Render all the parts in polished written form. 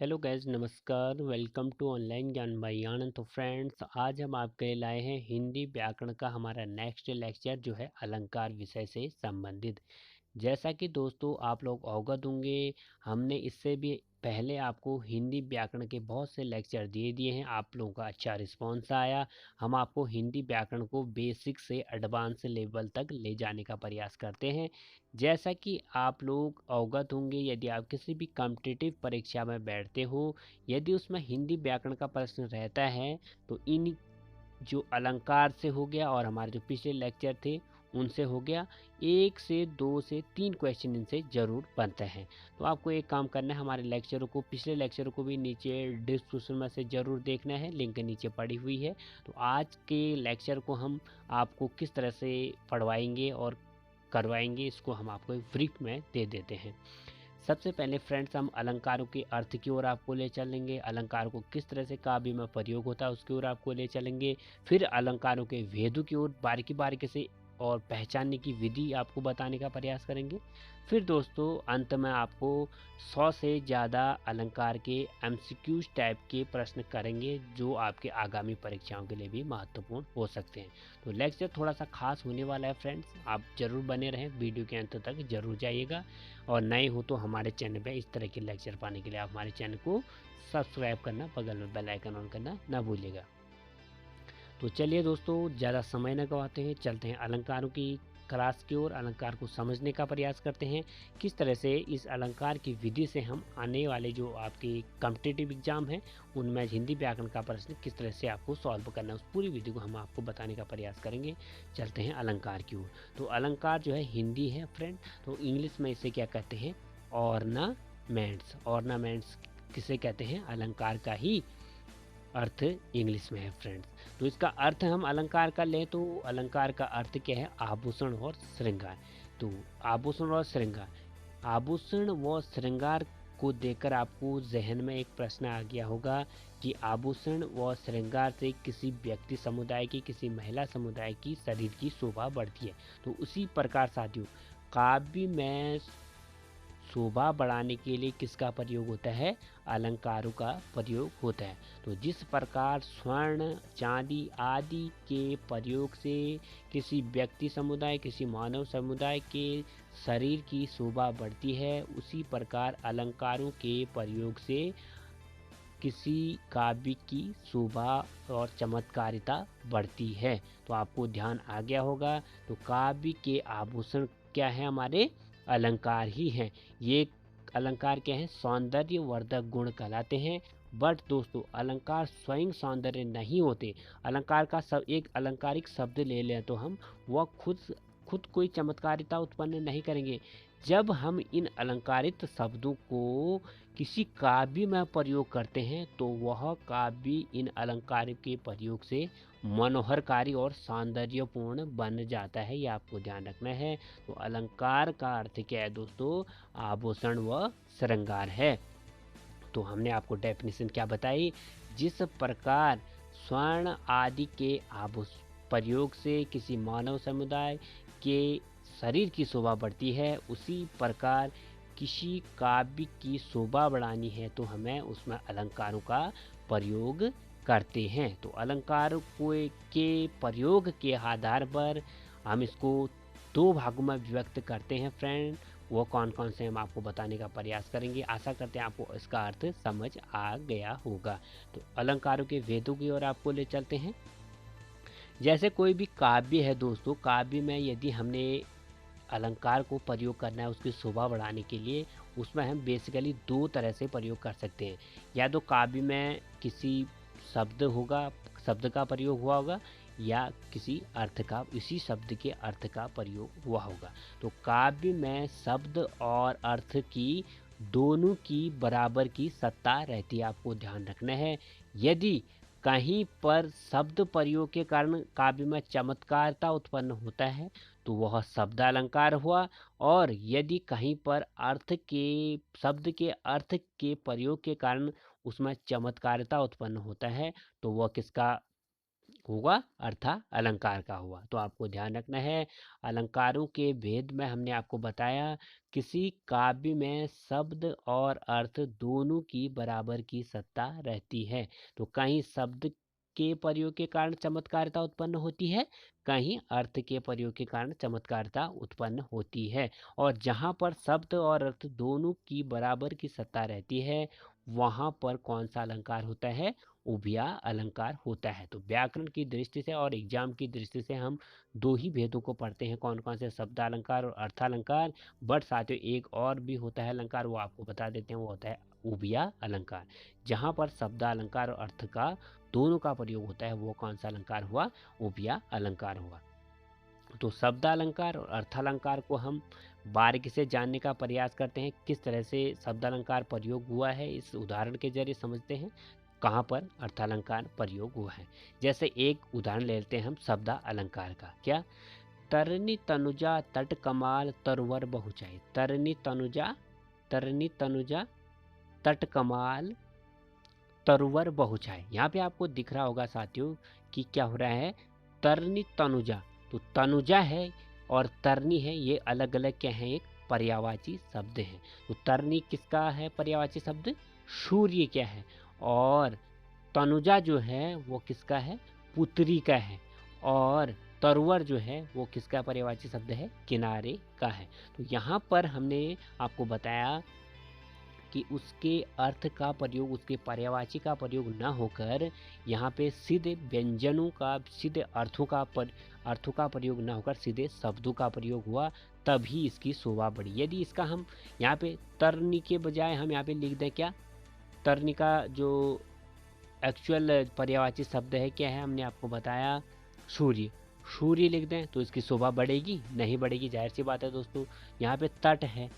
Hello guys, नमस्कार। Welcome to online ज्ञान by आनंद। तो फ्रेंड्स, आज हम आपके लिए लाए हैं हिंदी व्याकरण का हमारा नेक्स्ट लेक्चर जो है अलंकार विषय से संबंधित। जैसा कि दोस्तों आप लोग अवगत होंगे, हमने इससे भी पहले आपको हिंदी व्याकरण के बहुत से लेक्चर दिए हैं। आप लोगों का अच्छा रिस्पांस आया। हम आपको हिंदी व्याकरण को बेसिक से एडवांस लेवल तक ले जाने का प्रयास करते हैं। जैसा कि आप लोग अवगत होंगे, यदि आप किसी भी कॉम्पिटिटिव परीक्षा में बैठते हो, यदि उसमें हिंदी व्याकरण का प्रश्न रहता है, तो इन जो अलंकार से हो गया और हमारे जो पिछले लेक्चर थे उनसे हो गया, एक से दो से तीन क्वेश्चन इनसे ज़रूर बनते हैं। तो आपको एक काम करना है, हमारे लेक्चरों को, पिछले लेक्चरों को भी नीचे डिस्क्रिप्शन में से ज़रूर देखना है, लिंक नीचे पड़ी हुई है। तो आज के लेक्चर को हम आपको किस तरह से पढ़वाएंगे और करवाएंगे, इसको हम आपको एक ब्रीफ में दे देते हैं। सबसे पहले फ्रेंड्स, हम अलंकारों के अर्थ की ओर आपको ले चलेंगे। अलंकार को किस तरह से काव्य में प्रयोग होता है उसकी ओर आपको ले चलेंगे। फिर अलंकारों के भेदों की ओर बारीकी बारीकी से और पहचानने की विधि आपको बताने का प्रयास करेंगे। फिर दोस्तों अंत में आपको 100 से ज़्यादा अलंकार के एमसीक्यूज टाइप के प्रश्न करेंगे, जो आपके आगामी परीक्षाओं के लिए भी महत्वपूर्ण हो सकते हैं। तो लेक्चर थोड़ा सा खास होने वाला है फ्रेंड्स, आप ज़रूर बने रहें, वीडियो के अंत तक ज़रूर जाइएगा। और नए हो तो हमारे चैनल पे इस तरह के लेक्चर पाने के लिए आप हमारे चैनल को सब्सक्राइब करना, बगल में बेल आइकन ऑन करना ना भूलिएगा। तो चलिए दोस्तों, ज़्यादा समय न गवाते हैं, चलते हैं अलंकारों की क्लास की ओर। अलंकार को समझने का प्रयास करते हैं, किस तरह से इस अलंकार की विधि से हम आने वाले जो आपके कॉम्पिटिटिव एग्जाम हैं उनमें हिंदी व्याकरण का प्रश्न किस तरह से आपको सॉल्व करना है, उस पूरी विधि को हम आपको बताने का प्रयास करेंगे। चलते हैं अलंकार की ओर। तो अलंकार जो है हिंदी है फ्रेंड, तो इंग्लिश में इसे क्या कहते हैं, ऑर्नामेंट्स। ऑर्नामेंट्स किसे कहते हैं, अलंकार का ही अर्थ इंग्लिश में है फ्रेंड्स। तो इसका अर्थ हम अलंकार का लें तो अलंकार का अर्थ क्या है, आभूषण और श्रृंगार। तो आभूषण और श्रृंगार, आभूषण व श्रृंगार को देखकर आपको जहन में एक प्रश्न आ गया होगा कि आभूषण व श्रृंगार से किसी व्यक्ति समुदाय की, किसी महिला समुदाय की शरीर की शोभा बढ़ती है। तो उसी प्रकार साथियों, काव्य में शोभा बढ़ाने के लिए किसका प्रयोग होता है, अलंकारों का प्रयोग होता है। तो जिस प्रकार स्वर्ण, चांदी आदि के प्रयोग से किसी व्यक्ति समुदाय, किसी मानव समुदाय के शरीर की शोभा बढ़ती है, उसी प्रकार अलंकारों के प्रयोग से किसी काव्य की शोभा और चमत्कारिता बढ़ती है। तो आपको ध्यान आ गया होगा। तो काव्य के आभूषण क्या है, हमारे अलंकार ही हैं। ये अलंकार क्या है, सौंदर्य वर्धक गुण कहलाते हैं। बट दोस्तों, अलंकार स्वयं सौंदर्य नहीं होते। अलंकार का सब एक अलंकारिक शब्द ले लें तो हम, वह खुद कोई चमत्कारिता उत्पन्न नहीं करेंगे। जब हम इन अलंकारित शब्दों को किसी काव्य में प्रयोग करते हैं तो वह काव्य इन अलंकार के प्रयोग से मनोहरकारी और सौंदर्यपूर्ण बन जाता है, ये आपको ध्यान रखना है। तो अलंकार का अर्थ क्या है दोस्तों, आभूषण व श्रृंगार है। तो हमने आपको डेफिनेशन क्या बताई, जिस प्रकार स्वर्ण आदि के आभूषण प्रयोग से किसी मानव समुदाय के शरीर की शोभा बढ़ती है, उसी प्रकार किसी काव्य की शोभा बढ़ानी है तो हमें उसमें अलंकारों का प्रयोग करते हैं। तो अलंकारों के प्रयोग के आधार पर हम इसको दो भागों में विभक्त करते हैं फ्रेंड। वो कौन कौन से हम आपको बताने का प्रयास करेंगे। आशा करते हैं आपको इसका अर्थ समझ आ गया होगा। तो अलंकारों के भेदों की ओर आपको ले चलते हैं। जैसे कोई भी काव्य है दोस्तों, काव्य में यदि हमने अलंकार को प्रयोग करना है उसकी शोभा बढ़ाने के लिए, उसमें हम बेसिकली दो तरह से प्रयोग कर सकते हैं। या तो काव्य में किसी शब्द होगा, शब्द का प्रयोग हुआ होगा, या किसी अर्थ का, इसी शब्द के अर्थ का प्रयोग हुआ होगा। तो काव्य में शब्द और अर्थ की दोनों की बराबर की सत्ता रहती है, आपको ध्यान रखना है। यदि कहीं पर शब्द प्रयोग के कारण काव्य में चमत्कारता उत्पन्न होता है तो वह शब्द अलंकार हुआ। और यदि कहीं पर अर्थ के, शब्द के अर्थ के प्रयोग के कारण उसमें चमत्कारिता उत्पन्न होता है तो वह किसका होगा अर्था अलंकार का हुआ। तो आपको ध्यान रखना है, अलंकारों के भेद में हमने आपको बताया किसी काव्य में शब्द और अर्थ दोनों की बराबर की सत्ता रहती है। तो कहीं शब्द के प्रयोग के कारण चमत्कारिता उत्पन्न होती है, कहीं अर्थ के प्रयोग के कारण चमत्कारिता उत्पन्न होती है। और जहाँ पर शब्द और अर्थ दोनों की बराबर की सत्ता रहती है, वहाँ पर कौन सा अलंकार होता है? उभया अलंकार होता है। तो व्याकरण की दृष्टि से और एग्जाम की दृष्टि से हम दो ही भेदों को पढ़ते हैं, कौन कौन से? शब्दालंकार और अर्थालंकार। बट साथियों एक और भी होता है अलंकार, वो आपको बता देते हैं, वो होता है उभया अलंकार। जहाँ पर शब्दालंकार और अर्थ का दोनों का प्रयोग होता है, वो कौन सा अलंकार हुआ? उभया अलंकार हुआ। तो शब्दालंकार और अर्थालंकार को हम बारीकी से जानने का प्रयास करते हैं, किस तरह से शब्दालंकार प्रयोग हुआ है इस उदाहरण के जरिए समझते हैं, कहाँ पर अर्थालंकार प्रयोग हुआ है। जैसे एक उदाहरण ले लेते हैं हम शब्दा अलंकार का। क्या? तरनी तनुजा तट कमाल तरवर बहुचाई। तरनी तनुजा तट कमाल तरवर बहुचाई। यहाँ पे आपको दिख रहा होगा साथियों कि क्या हो रहा है? तरनी तनुजा, तो तनुजा है और तरनी है, ये अलग अलग क्या है? एक पर्यायवाची शब्द है। तो तरनी किसका है पर्यायवाची शब्द? सूर्य क्या है। और तनुजा जो है वो किसका है? पुत्री का है। और तरवर जो है वो किसका पर्यायवाची शब्द है? किनारे का है। तो यहाँ पर हमने आपको बताया कि उसके अर्थ का प्रयोग, उसके पर्यायवाची का प्रयोग न होकर यहाँ पे सीधे व्यंजनों का, सीधे अर्थों का प्रयोग न होकर सीधे शब्दों का प्रयोग हुआ, तभी इसकी शोभा बढ़ी। यदि इसका हम यहाँ पे तरनी के बजाय हम यहाँ पे लिख दें क्या? तरनी का जो एक्चुअल पर्यायवाची शब्द है क्या है? हमने आपको बताया सूर्य। सूर्य लिख दें तो इसकी शोभा बढ़ेगी? नहीं बढ़ेगी, जाहिर सी बात है दोस्तों। यहाँ पे तट है,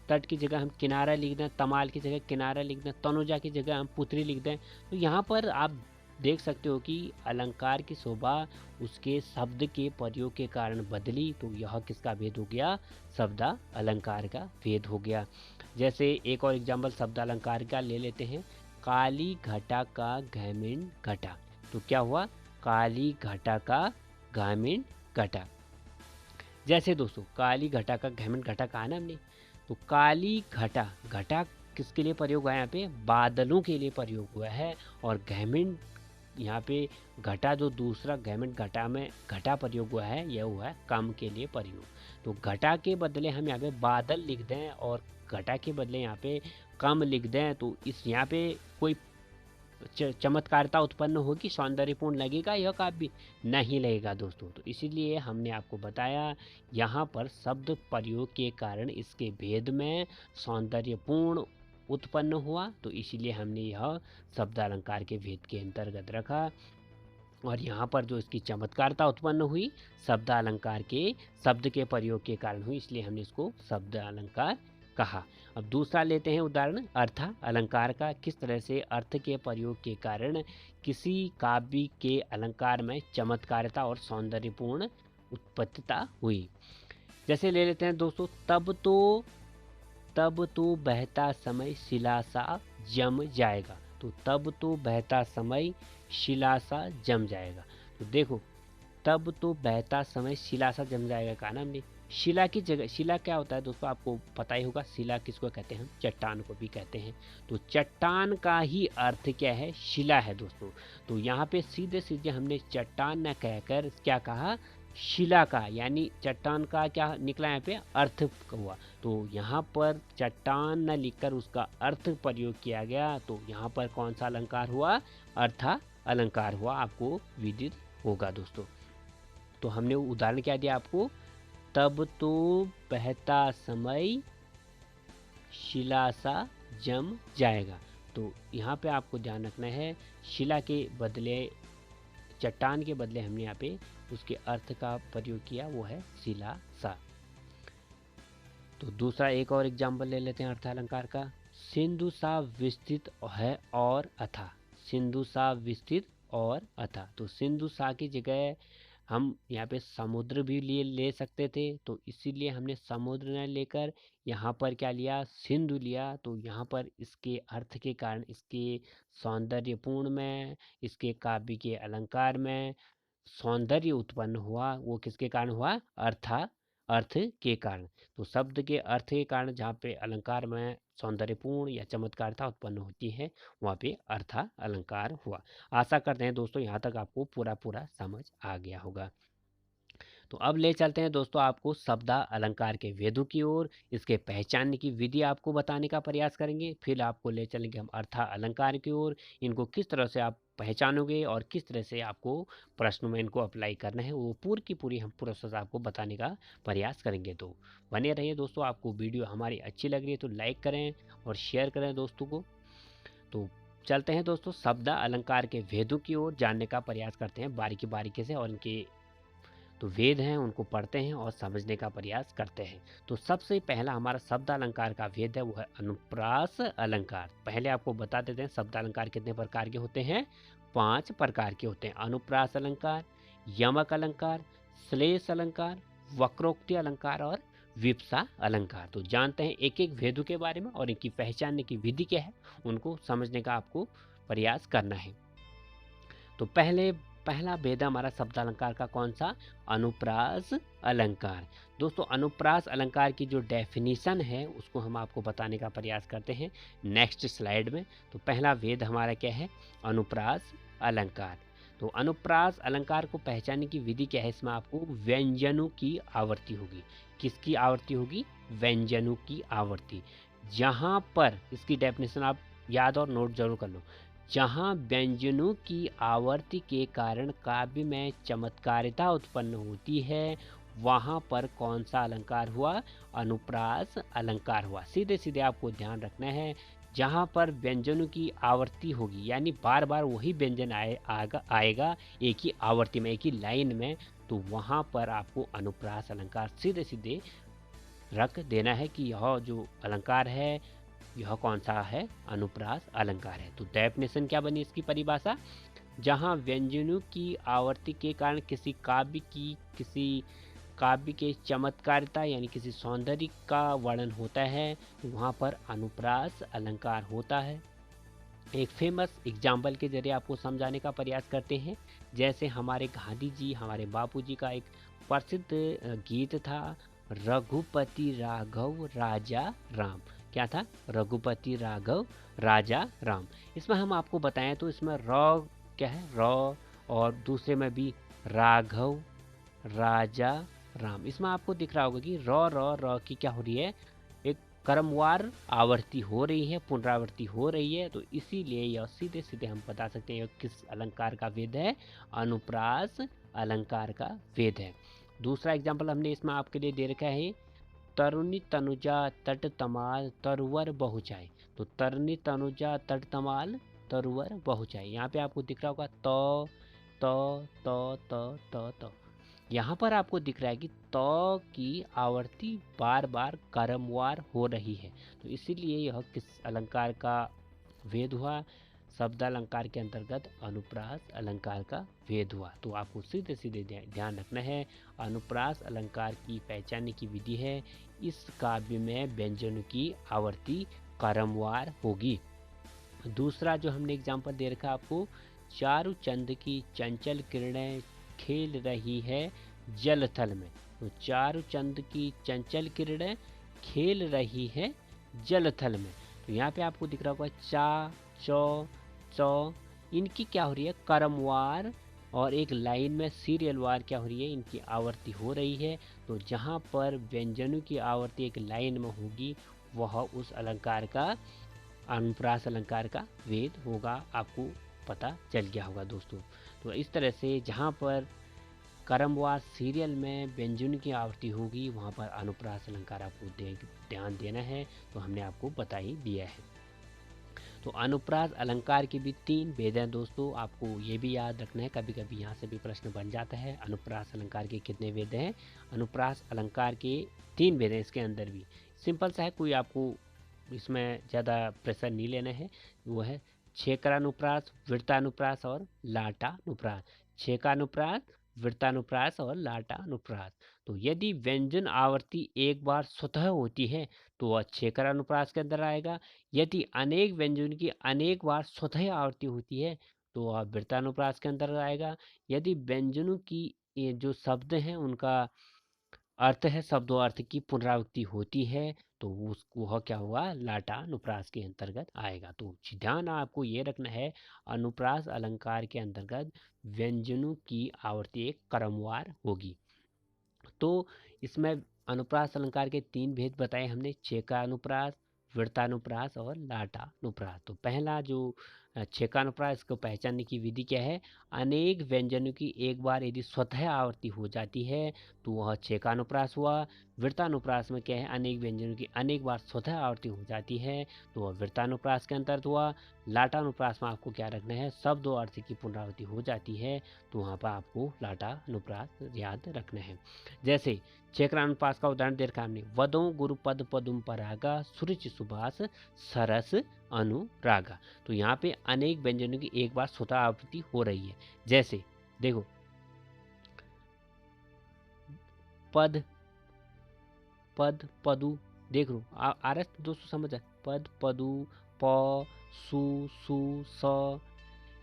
तट की जगह हम किनारा लिख दें, तमाल की जगह किनारा लिख दें, तनुजा की जगह हम पुत्री लिख दें, तो यहाँ पर आप देख सकते हो कि अलंकार की शोभा उसके शब्द के प्रयोग के कारण बदली। तो यह किसका भेद हो गया? शब्दा अलंकार का भेद हो गया। जैसे एक और एग्जाम्पल शब्द अलंकार का ले लेते हैं, काली घटा का घैमिन घटा। तो क्या हुआ? काली घटा का घैमिन घटा। जैसे दोस्तों काली घटा का घैमिन घटा कहा ना हमने, तो काली घटा, घटा किसके लिए प्रयोग हुआ है? यहाँ पे बादलों के लिए प्रयोग हुआ है। और घैमिन, यहाँ पे घटा जो दूसरा घैमिन घटा में घटा प्रयोग हुआ है, यह हुआ है कम के लिए प्रयोग। तो घटा के बदले हम यहाँ पे बादल लिख दें और घटा के बदले यहाँ पे कम लिख दें, तो इस यहाँ पे कोई चमत्कारिता उत्पन्न होगी, सौंदर्यपूर्ण लगेगा यह काव्य? नहीं लगेगा दोस्तों। तो इसीलिए हमने आपको बताया यहाँ पर शब्द प्रयोग के कारण इसके भेद में सौंदर्यपूर्ण उत्पन्न हुआ, तो इसीलिए हमने यह शब्द अलंकार के भेद के अंतर्गत रखा। और यहाँ पर जो इसकी चमत्कारिता उत्पन्न हुई शब्द अलंकार के शब्द के प्रयोग के कारण हुई, इसलिए हमने इसको शब्द अलंकार कहा। अब दूसरा लेते हैं उदाहरण अर्थ अलंकार का। किस तरह से अर्थ के प्रयोग के कारण किसी काव्य के अलंकार में चमत्कारिता और सौंदर्यपूर्ण उत्पत्तिता हुई। जैसे ले लेते हैं दोस्तों, तब तो बहता समय शिला सा जम जाएगा। तो तब तो बहता समय शिला सा जम जाएगा। तो देखो, तब तो बहता समय शिला सा जम जाएगा कहा ना हमने। शिला की जगह, शिला क्या होता है दोस्तों? आपको पता ही होगा, शिला किसको कहते हैं? चट्टान को भी कहते हैं। तो चट्टान का ही अर्थ क्या है? शिला है दोस्तों। तो यहाँ पे सीधे सीधे हमने चट्टान न कहकर क्या कहा? शिला का, यानी चट्टान का क्या निकला यहाँ पे? अर्थ हुआ। तो यहाँ पर चट्टान न लिखकर उसका अर्थ प्रयोग किया गया, तो यहाँ पर कौन सा अलंकार हुआ? अर्था अलंकार हुआ, आपको विदित होगा दोस्तों। तो हमने उदाहरण क्या दिया आपको? तब तो बहता समय शिला सा जम जाएगा। तो यहाँ पे आपको ध्यान रखना है, शिला के बदले, चट्टान के बदले हमने यहाँ पे उसके अर्थ का प्रयोग किया, वो है शिला सा। तो दूसरा एक और एग्जाम्पल ले लेते हैं अर्थालंकार का। सिंधु सा विस्तृत है और अथा। सिंधु सा विस्तृत और अथा। तो सिंधु सा की जगह हम यहाँ पे समुद्र भी ले सकते थे, तो इसीलिए हमने समुद्र न लेकर यहाँ पर क्या लिया, सिंधु लिया। तो यहाँ पर इसके अर्थ के कारण, इसके सौंदर्यपूर्ण में, इसके काव्य के अलंकार में सौंदर्य उत्पन्न हुआ, वो किसके कारण हुआ, अर्थ के कारण। तो शब्द के अर्थ के कारण जहाँ पे अलंकार में सौंदर्यपूर्ण या चमत्कारिता उत्पन्न होती है, वहाँ पे अर्था अलंकार हुआ। आशा करते हैं दोस्तों यहाँ तक आपको पूरा समझ आ गया होगा। तो अब ले चलते हैं दोस्तों आपको शब्द अलंकार के वेदों की ओर। इसके पहचानने की विधि आपको बताने का प्रयास करेंगे। फिर आपको ले चलेंगे हम अर्था अलंकार की ओर। इनको किस तरह से आप पहचानोगे और किस तरह से आपको प्रश्नों में इनको अप्लाई करना है, वो पूरी की पूरी हम प्रोसेस आपको बताने का प्रयास करेंगे। तो बने रहिए दोस्तों। आपको वीडियो हमारी अच्छी लग रही है तो लाइक करें और शेयर करें दोस्तों को। तो चलते हैं दोस्तों शब्द अलंकार के वेदों की ओर, जानने का प्रयास करते हैं बारीकी बारीकी से, और इनके तो वेद हैं उनको पढ़ते हैं और समझने का प्रयास करते हैं। तो सबसे पहला हमारा शब्द अलंकार का वेद है, वो है अनुप्रास अलंकार। पहले आपको बता देते हैं शब्द अलंकार कितने प्रकार के होते हैं। 5 प्रकार के होते हैं। अनुप्रास अलंकार, यमक अलंकार, श्लेष अलंकार, वक्रोक्ति अलंकार और विप्सा अलंकार। तो जानते हैं एक एक वेदों के बारे में और इनकी पहचानने की विधि क्या है, उनको समझने का आपको प्रयास करना है। तो पहला भेद हमारा शब्द अलंकार का कौन सा, अनुप्रास अलंकार। दोस्तों अनुप्रास अलंकार की जो डेफिनेशन है उसको हम आपको बताने का प्रयास करते हैं नेक्स्ट स्लाइड में। तो पहला भेद हमारा क्या है, अनुप्रास अलंकार। तो अनुप्रास अलंकार को पहचानने की विधि क्या है, इसमें आपको व्यंजनों की आवर्ती होगी। किसकी आवर्ती होगी, व्यंजनों की आवर्ती। जहाँ पर इसकी डेफिनेशन आप याद और नोट जरूर कर लो। जहाँ व्यंजनों की आवर्ती के कारण काव्य में चमत्कारिता उत्पन्न होती है, वहाँ पर कौन सा अलंकार हुआ, अनुप्रास अलंकार हुआ। सीधे सीधे आपको ध्यान रखना है, जहाँ पर व्यंजनों की आवर्ती होगी यानी बार बार वही व्यंजन आएगा एक ही आवर्ती में, एक ही लाइन में, तो वहाँ पर आपको अनुप्रास अलंकार सीधे सीधे रख देना है कि यह जो अलंकार है यह कौन सा है, अनुप्रास अलंकार है। तो डेफिनेशन क्या बनी इसकी परिभाषा, जहाँ व्यंजनों की आवर्ती के कारण किसी काव्य के चमत्कारिता यानी किसी सौंदर्य का वर्णन होता है, वहाँ पर अनुप्रास अलंकार होता है। एक फेमस एग्जाम्पल के जरिए आपको समझाने का प्रयास करते हैं। जैसे हमारे गांधी जी, हमारे बापू जी का एक प्रसिद्ध गीत था, रघुपति राघव राजा राम। क्या था, रघुपति राघव राजा राम। इसमें हम आपको बताएं तो इसमें र क्या है, र, और दूसरे में भी राघव राजा राम। इसमें आपको दिख रहा होगा कि र की क्या हो रही है, एक क्रमवार आवर्ती हो रही है, पुनरावृत्ति हो रही है। तो इसीलिए यह सीधे सीधे हम बता सकते हैं किस अलंकार का वेद है, अनुप्रास अलंकार का वेद है। दूसरा एग्जाम्पल हमने इसमें आपके लिए दे रखा है, तरुणी तनुजा तट तमाल तरुवर बहुचाई। तो तरुणी तनुजा तट तमाल तरुवर बहुचाई, यहाँ पे आपको दिख रहा होगा त। यहाँ पर आपको दिख रहा है कि त की आवर्ती बार बार क्रमवार हो रही है। तो इसीलिए यह किस अलंकार का वेद हुआ, शब्द अलंकार के अंतर्गत अनुप्रास अलंकार का वेद हुआ। तो आपको सीधे सीधे ध्यान रखना है, अनुप्रास अलंकार की पहचानने की विधि है, इस काव्य में व्यंजनों की आवर्ती क्रमवार होगी। दूसरा जो हमने एग्जाम्पल दे रखा आपको, चारु चंद की चंचल किरणें खेल रही है जल थल में। तो चारु चंद की चंचल किरणें खेल रही है जल थल में। तो यहाँ पे आपको दिख रहा होगा चा चौ, इनकी क्या हो रही है, क्रमवार, और एक लाइन में सीरियल वार क्या हो रही है, इनकी आवर्ती हो रही है। तो जहाँ पर व्यंजनों की आवर्ती एक लाइन में होगी, वह उस अलंकार का, अनुप्रास अलंकार का वेद होगा। आपको पता चल गया होगा दोस्तों। तो इस तरह से जहाँ पर क्रमवार सीरियल में व्यंजन की आवर्ती होगी, वहाँ पर अनुप्रास अलंकार आपको ध्यान देना है। तो हमने आपको बता ही दिया है। तो अनुप्रास अलंकार के भी 3 भेद हैं दोस्तों, आपको ये भी याद रखना है, कभी कभी यहाँ से भी प्रश्न बन जाता है। अनुप्रास अलंकार के कितने भेद हैं, अनुप्रास अलंकार के 3 भेद हैं। इसके अंदर भी सिंपल सा है, कोई आपको इसमें ज़्यादा प्रेशर नहीं लेना है। वो है छेकरानुप्रास, वृत्तानुप्रास और लाटानुप्रास। छेकानुप्रास, वृत्तानुप्रास और लाटानुप्रास। तो यदि व्यंजन आवर्ती एक बार स्वतः होती है तो वह छेकर अनुप्रास के अंदर आएगा। यदि अनेक व्यंजन की अनेक बार स्वतः आवर्ती होती है तो वह वृत्तानुप्रास के अंदर आएगा। यदि व्यंजनों की ये जो शब्द हैं उनका अर्थ है शब्दों अर्थ की पुनरावृत्ति होती है तो वह क्या होगा, लाटा अनुप्रास के अंतर्गत आएगा। तो ध्यान आपको ये रखना है, अनुप्रास अलंकार के अंतर्गत व्यंजनों की आवर्ती एक क्रमवार होगी। तो इसमें अनुप्रास अलंकार के 3 भेद बताए हमने, छेकानुप्रास, वृत्तानुप्रास और लाटानुप्रास। तो पहला जो छेकानुप्रास को पहचानने की विधि क्या है, अनेक व्यंजनों की एक बार यदि स्वतः आवर्ती हो जाती है तो वह छेकानुप्रास हुआ। वृत्तानुप्रास में क्या है, अनेक व्यंजनों की अनेक बार स्वतः आवर्ती हो जाती है तो वह वृत्तानुप्रास के अंतर्गत हुआ। लाटानुप्रास में आपको क्या रखना है, शब्द और अर्थ की पुनरावृत्ति हो जाती है तो वहाँ पर आपको लाटानुप्रास याद रखना है। जैसे छेकरानुप्रास का उदाहरण दे रखा हमने, वदों गुरुपद पदुम परागा सुरुचि सुभाष सरस अनुरागा। तो यहाँ पे अनेक व्यंजनों की एक बार स्वतः आवृत्ति हो रही है। जैसे देखो, पद पद पदु, देख लो आ रहा है दोस्तों, समझ आ, पद पदु प सु सु स।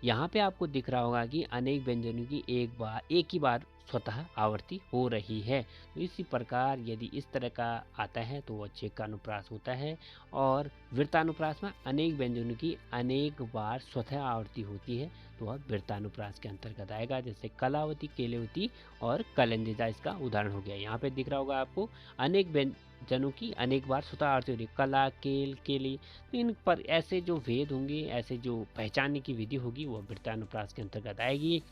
यहाँ पे आपको दिख रहा होगा कि अनेक व्यंजनों की एक ही बार स्वतः आवर्ती हो रही है। तो इसी प्रकार यदि इस तरह का आता है तो वह छेकानुप्रास होता है। और वृत्तानुप्रास में अनेक व्यंजनों की अनेक बार स्वतः आवर्ती होती है तो वह वृत्तानुप्रास के अंतर्गत आएगा। जैसे कलावती, केलेवती और कलंजिजा इसका उदाहरण हो गया। यहाँ पे दिख रहा होगा आपको, अनेक व्यंजनों की अनेक बार स्वतः आवर्ती हो रही है, कला, केल, केली। तो इन पर ऐसे जो भेद होंगे, ऐसे जो पहचानने की विधि होगी वह वृत्तानुप्रास के अंतर्गत आएगी।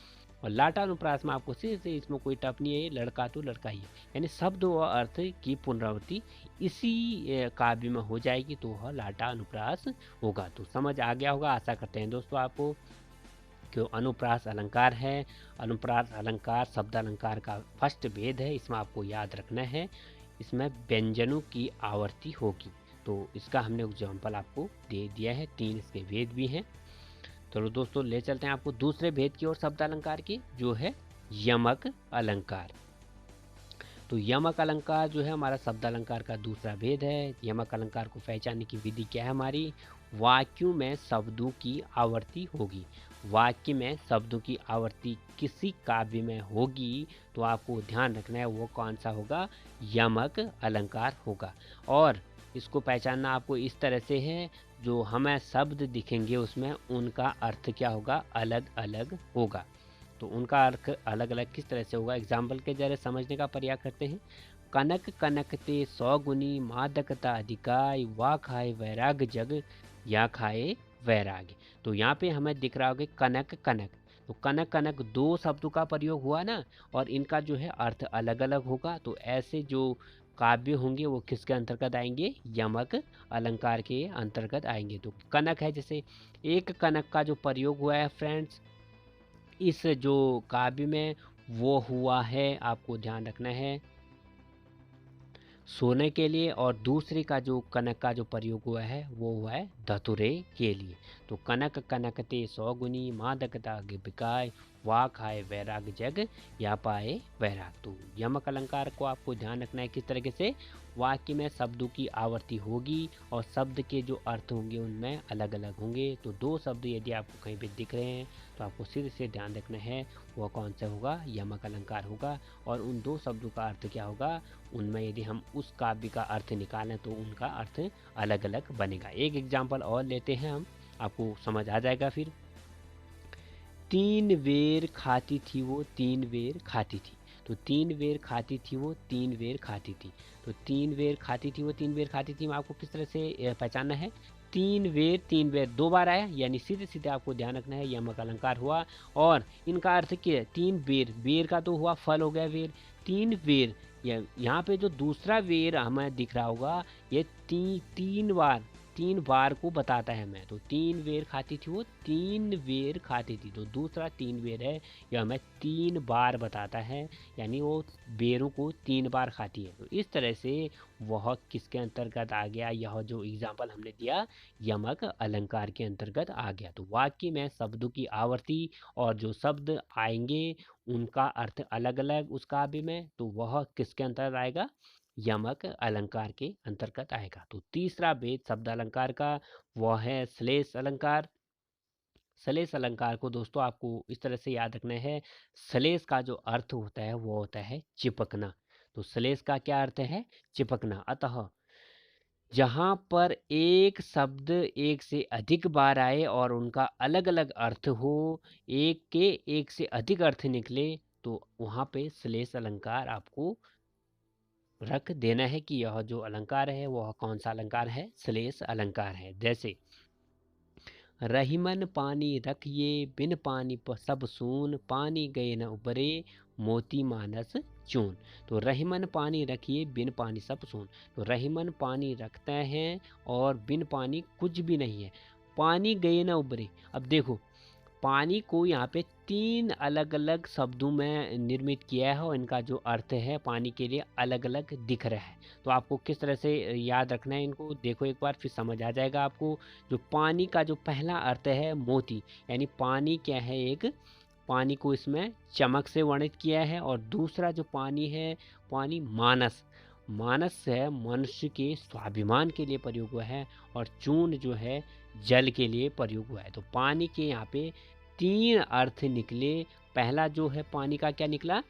और लाटानुप्रास में आपको सिर्फ इसमें कोई टप नहीं है, लड़का तो लड़का ही है, यानी शब्द व अर्थ की पुनरावृत्ति इसी काव्य में हो जाएगी तो वह लाटानुप्रास होगा। तो समझ आ गया होगा, आशा करते हैं दोस्तों आपको। क्यों अनुप्रास अलंकार है, अनुप्रास अलंकार शब्द अलंकार का फर्स्ट भेद है, इसमें आपको याद रखना है, इसमें व्यंजनों की आवर्ती होगी। तो इसका हमने एग्जाम्पल आपको दे दिया है, 3 इसके भेद भी हैं। चलो दोस्तों ले चलते हैं आपको दूसरे भेद की ओर शब्द अलंकार की, जो है यमक अलंकार। तो यमक अलंकार जो है हमारा शब्द अलंकार का दूसरा भेद है। यमक अलंकार को पहचानने की विधि क्या है हमारी, वाक्यों में शब्दों की आवर्ती होगी। वाक्य में शब्दों की आवर्ती किसी काव्य में होगी तो आपको ध्यान रखना है वो कौन सा होगा, यमक अलंकार होगा। और इसको पहचानना आपको इस तरह से है, जो हमें शब्द दिखेंगे उसमें उनका अर्थ क्या होगा, अलग अलग होगा। तो उनका अर्थ अलग अलग किस तरह से होगा, एग्जाम्पल के जरिए समझने का प्रयास करते हैं। कनक कनकते 100 गुनी मादकता अधिकाय, वा खाए वैराग जग या खाए वैराग्य। तो यहाँ पे हमें दिख रहा होगा कनक कनक, तो कनक कनक 2 शब्दों का प्रयोग हुआ ना, और इनका जो है अर्थ अलग अलग होगा। तो ऐसे जो काव्य होंगे वो किसके अंतर्गत आएंगे, यमक अलंकार के अंतर्गत आएंगे। तो कनक है, जैसे एक कनक का जो प्रयोग हुआ है फ्रेंड्स इस जो काव्य में, वो हुआ है, आपको ध्यान रखना है, सोने के लिए। और दूसरे का जो कनक का जो प्रयोग हुआ है वो हुआ है धतुरे के लिए। तो कनक कनकते 100 गुनी मादकता बिकाय, वा खाए वैराग जग या पाए वैराग। तो यमक अलंकार को आपको ध्यान रखना है किस तरीके से, वाक्य में शब्दों की आवर्ती होगी और शब्द के जो अर्थ होंगे उनमें अलग अलग होंगे। तो 2 शब्द यदि आपको कहीं पे दिख रहे हैं तो आपको सिर से ध्यान रखना है वह कौन सा होगा, यमक अलंकार होगा। और उन 2 शब्दों का अर्थ क्या होगा, उनमें यदि हम उस काव्य का अर्थ निकालें तो उनका अर्थ अलग अलग बनेगा। एक एग्जाम्पल और लेते हैं हम, आपको समझ आ जाएगा फिर। 3 बेर खाती थी वो 3 बेर खाती थी। तो 3 बेर खाती थी वो 3 बेर खाती थी। तो 3 बेर खाती थी वो 3 बेर खाती थी में आपको किस तरह से पहचानना है, 3 बेर 2 बार आया, यानी सीधे सीधे आपको ध्यान रखना है यमक अलंकार हुआ। और इनका अर्थ क्या है, 3 बेर, बेर का तो हुआ फल हो गया बेर, 3 बेर। यहाँ पे जो दूसरा बेर हमें दिख रहा होगा ये 3 बार 3 बार को बताता है हमें, तो 3 बेर खाती थी वो, 3 बेर खाती थी, तो दूसरा 3 बेर है, यह हमें 3 बार बताता है, यानी वो बेरों को 3 बार खाती है। तो इस तरह से वह किसके अंतर्गत आ गया, यह जो एग्जाम्पल हमने दिया यमक अलंकार के अंतर्गत आ गया। तो वाक्य में शब्दों की आवर्ती और जो शब्द आएंगे उनका अर्थ अलग अलग उस काव्य में, तो वह किसके अंतर्गत आएगा, यमक अलंकार के अंतर्गत आएगा। तो तीसरा भेद शब्द अलंकार का वह है श्लेष अलंकार। श्लेष अलंकार को दोस्तों आपको इस तरह से याद रखना है, श्लेष का जो अर्थ होता है वो होता है चिपकना। तो श्लेष का क्या अर्थ है, चिपकना। अतः जहाँ पर एक शब्द एक से अधिक बार आए और उनका अलग अलग अर्थ हो, एक के एक से अधिक अर्थ निकले, तो वहाँ पे श्लेष अलंकार आपको रख देना है कि यह जो अलंकार है वह कौन सा अलंकार है, श्लेष अलंकार है। जैसे रहीमन पानी रखिए बिन पानी सब सून, पानी गए न उबरे मोती मानस चून। तो रहीमन पानी रखिए बिन पानी सब सून, तो रहीमन पानी रखता है और बिन पानी कुछ भी नहीं है, पानी गए न उबरे। अब देखो पानी को यहाँ पे 3 अलग अलग शब्दों में निर्मित किया है और इनका जो अर्थ है पानी के लिए अलग अलग दिख रहा है। तो आपको किस तरह से याद रखना है इनको, देखो एक बार फिर समझ आ जाएगा आपको। जो पानी का जो पहला अर्थ है मोती, यानी पानी क्या है, एक पानी को इसमें चमक से वर्णित किया है। और दूसरा जो पानी है, पानी मानस, मानस है मनुष्य के स्वाभिमान के लिए प्रयोग हुआ है। और चूर्ण जो है जल के लिए प्रयोग हुआ है। तो पानी के यहाँ पे 3 अर्थ निकले। पहला जो है पानी का क्या निकला,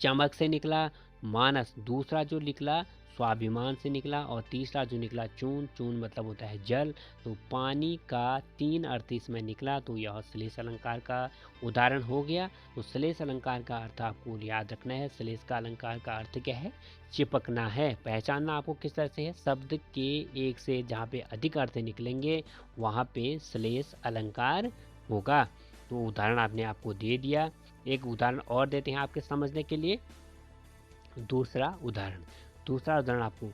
चमक से निकला मानस, दूसरा जो निकला स्वाभिमान से निकला, और तीसरा जो निकला चून, चून मतलब होता है जल। तो पानी का 3 अर्थ इसमें निकला, तो यह श्लेष अलंकार का उदाहरण हो गया। तो श्लेष अलंकार का अर्थ आपको याद रखना है। श्लेष का अलंकार का अर्थ क्या है, चिपकना है। पहचानना आपको किस तरह से है, शब्द के एक से जहाँ पे अधिक अर्थ निकलेंगे वहाँ पे श्लेष अलंकार होगा। तो उदाहरण आपने आपको दे दिया। एक उदाहरण और देते हैं आपके समझने के लिए। दूसरा उदाहरण आपको,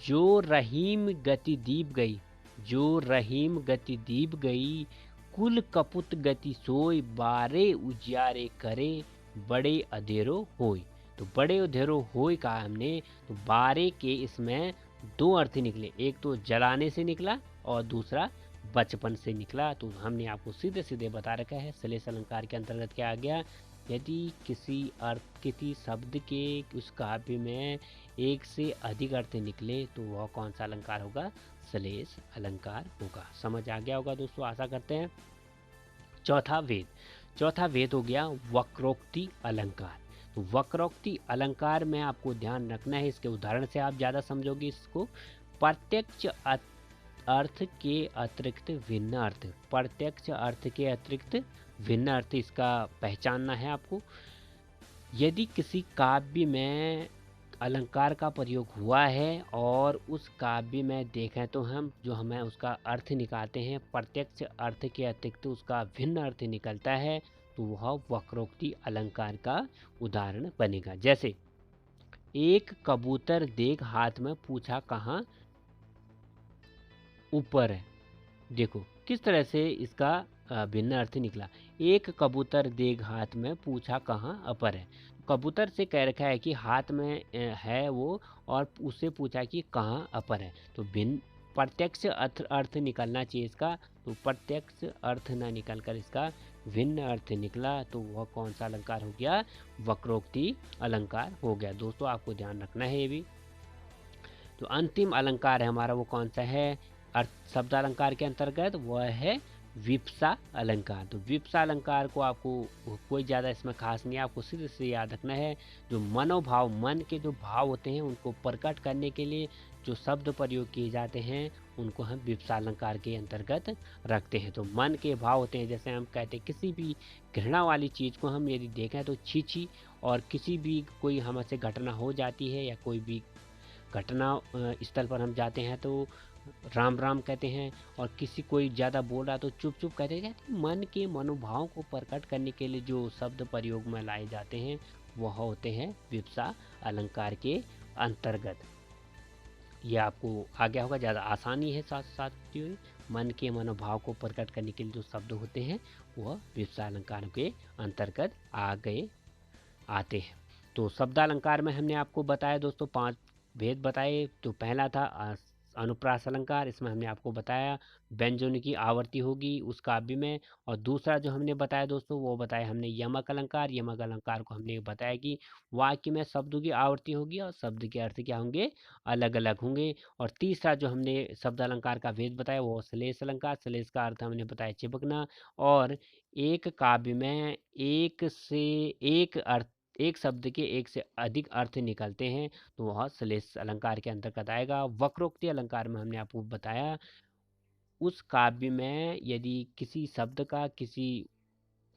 जो रहीम गति दीप गई, जो रहीम गति दीप गई, कुल कपुत गति सोई, बारे उजियारे करे, बड़े अधेरो होई। तो बड़े अधेरो होई कहा हमने, तो बारे के इसमें 2 अर्थ निकले, एक तो जलाने से निकला और दूसरा बचपन से निकला। तो हमने आपको सीधे सीधे बता रखा है श्लेष अलंकार के अंतर्गत क्या आ गया, यदि किसी शब्द के उस काव्य में एक से अधिक अर्थ निकले तो वह कौन सा अलंकार होगा, श्लेष अलंकार होगा। समझ आ गया होगा दोस्तों, आशा करते हैं। चौथा वेद हो गया वक्रोक्ति अलंकार। तो वक्रोक्ति अलंकार में आपको ध्यान रखना है, इसके उदाहरण से आप ज़्यादा समझोगे इसको। प्रत्यक्ष अर्थ के अतिरिक्त भिन्न अर्थ, प्रत्यक्ष अर्थ के अतिरिक्त भिन्न अर्थ, इसका पहचानना है आपको। यदि किसी काव्य में अलंकार का प्रयोग हुआ है और उस काव्य में देखें तो हमें उसका अर्थ निकालते हैं, प्रत्यक्ष अर्थ के अतिरिक्त उसका भिन्न अर्थ निकलता है, तो वह वक्रोक्ति अलंकार का उदाहरण बनेगा। जैसे एक कबूतर देख हाथ में पूछा कहाँ ऊपर है। देखो किस तरह से इसका भिन्न अर्थ निकला। एक कबूतर देख हाथ में पूछा कहाँ अपर है। कबूतर से कह रखा है कि हाथ में है वो, और उससे पूछा कि कहाँ अपर है। तो भिन्न प्रत्यक्ष अर्थ निकलना चाहिए इसका, तो प्रत्यक्ष अर्थ ना निकल कर इसका भिन्न अर्थ निकला, तो वह कौन सा अलंकार हो गया, वक्रोक्ति अलंकार हो गया। दोस्तों आपको ध्यान रखना है ये भी। तो अंतिम अलंकार है हमारा, वो कौन सा है शब्द अलंकार के अंतर्गत, वह है विप्सा अलंकार। तो विप्सा अलंकार को आपको कोई ज़्यादा इसमें खास नहीं है, आपको सीधे से याद रखना है। जो मनोभाव, मन के जो भाव होते हैं उनको प्रकट करने के लिए जो शब्द प्रयोग किए जाते हैं उनको हम विप्सा अलंकार के अंतर्गत रखते हैं। तो मन के भाव होते हैं, जैसे हम कहते हैं किसी भी घृणा वाली चीज़ को हम यदि देखें तो छी छी, और किसी भी कोई हमसे घटना हो जाती है या कोई भी घटना स्थल पर हम जाते हैं तो राम राम कहते हैं, और किसी कोई ज़्यादा बोल रहा तो चुप चुप कहते हैं। मन के मनोभाव को प्रकट करने के लिए जो शब्द प्रयोग में लाए जाते हैं वह होते हैं विप्सा अलंकार के अंतर्गत। ये आपको आ गया होगा, ज़्यादा आसानी है साथ साथियों। मन के मनोभाव को प्रकट करने के लिए जो शब्द होते हैं वह विशेषालंकारों के अंतर्गत आते हैं। तो शब्दालंकार में हमने आपको बताया दोस्तों 5 भेद बताए। तो पहला था अनुप्रास अलंकार, इसमें हमने आपको बताया व्यंजनों की आवर्ती होगी उस काव्य में। और दूसरा जो हमने बताया दोस्तों वो बताया हमने यमक अलंकार। यमक अलंकार को हमने बताया कि वाक्य में शब्दों की आवर्ती होगी और शब्द के अर्थ क्या होंगे, अलग अलग होंगे। और तीसरा जो हमने शब्द अलंकार का भेद बताया वो श्लेष अलंकार। श्लेष का अर्थ हमने बताया चिपकना। और एक काव्य में एक शब्द के एक से अधिक अर्थ निकलते हैं तो वह श्लेष अलंकार के अंतर्गत आएगा। वक्रोक्ति अलंकार में हमने आपको बताया उस काव्य में यदि किसी शब्द का किसी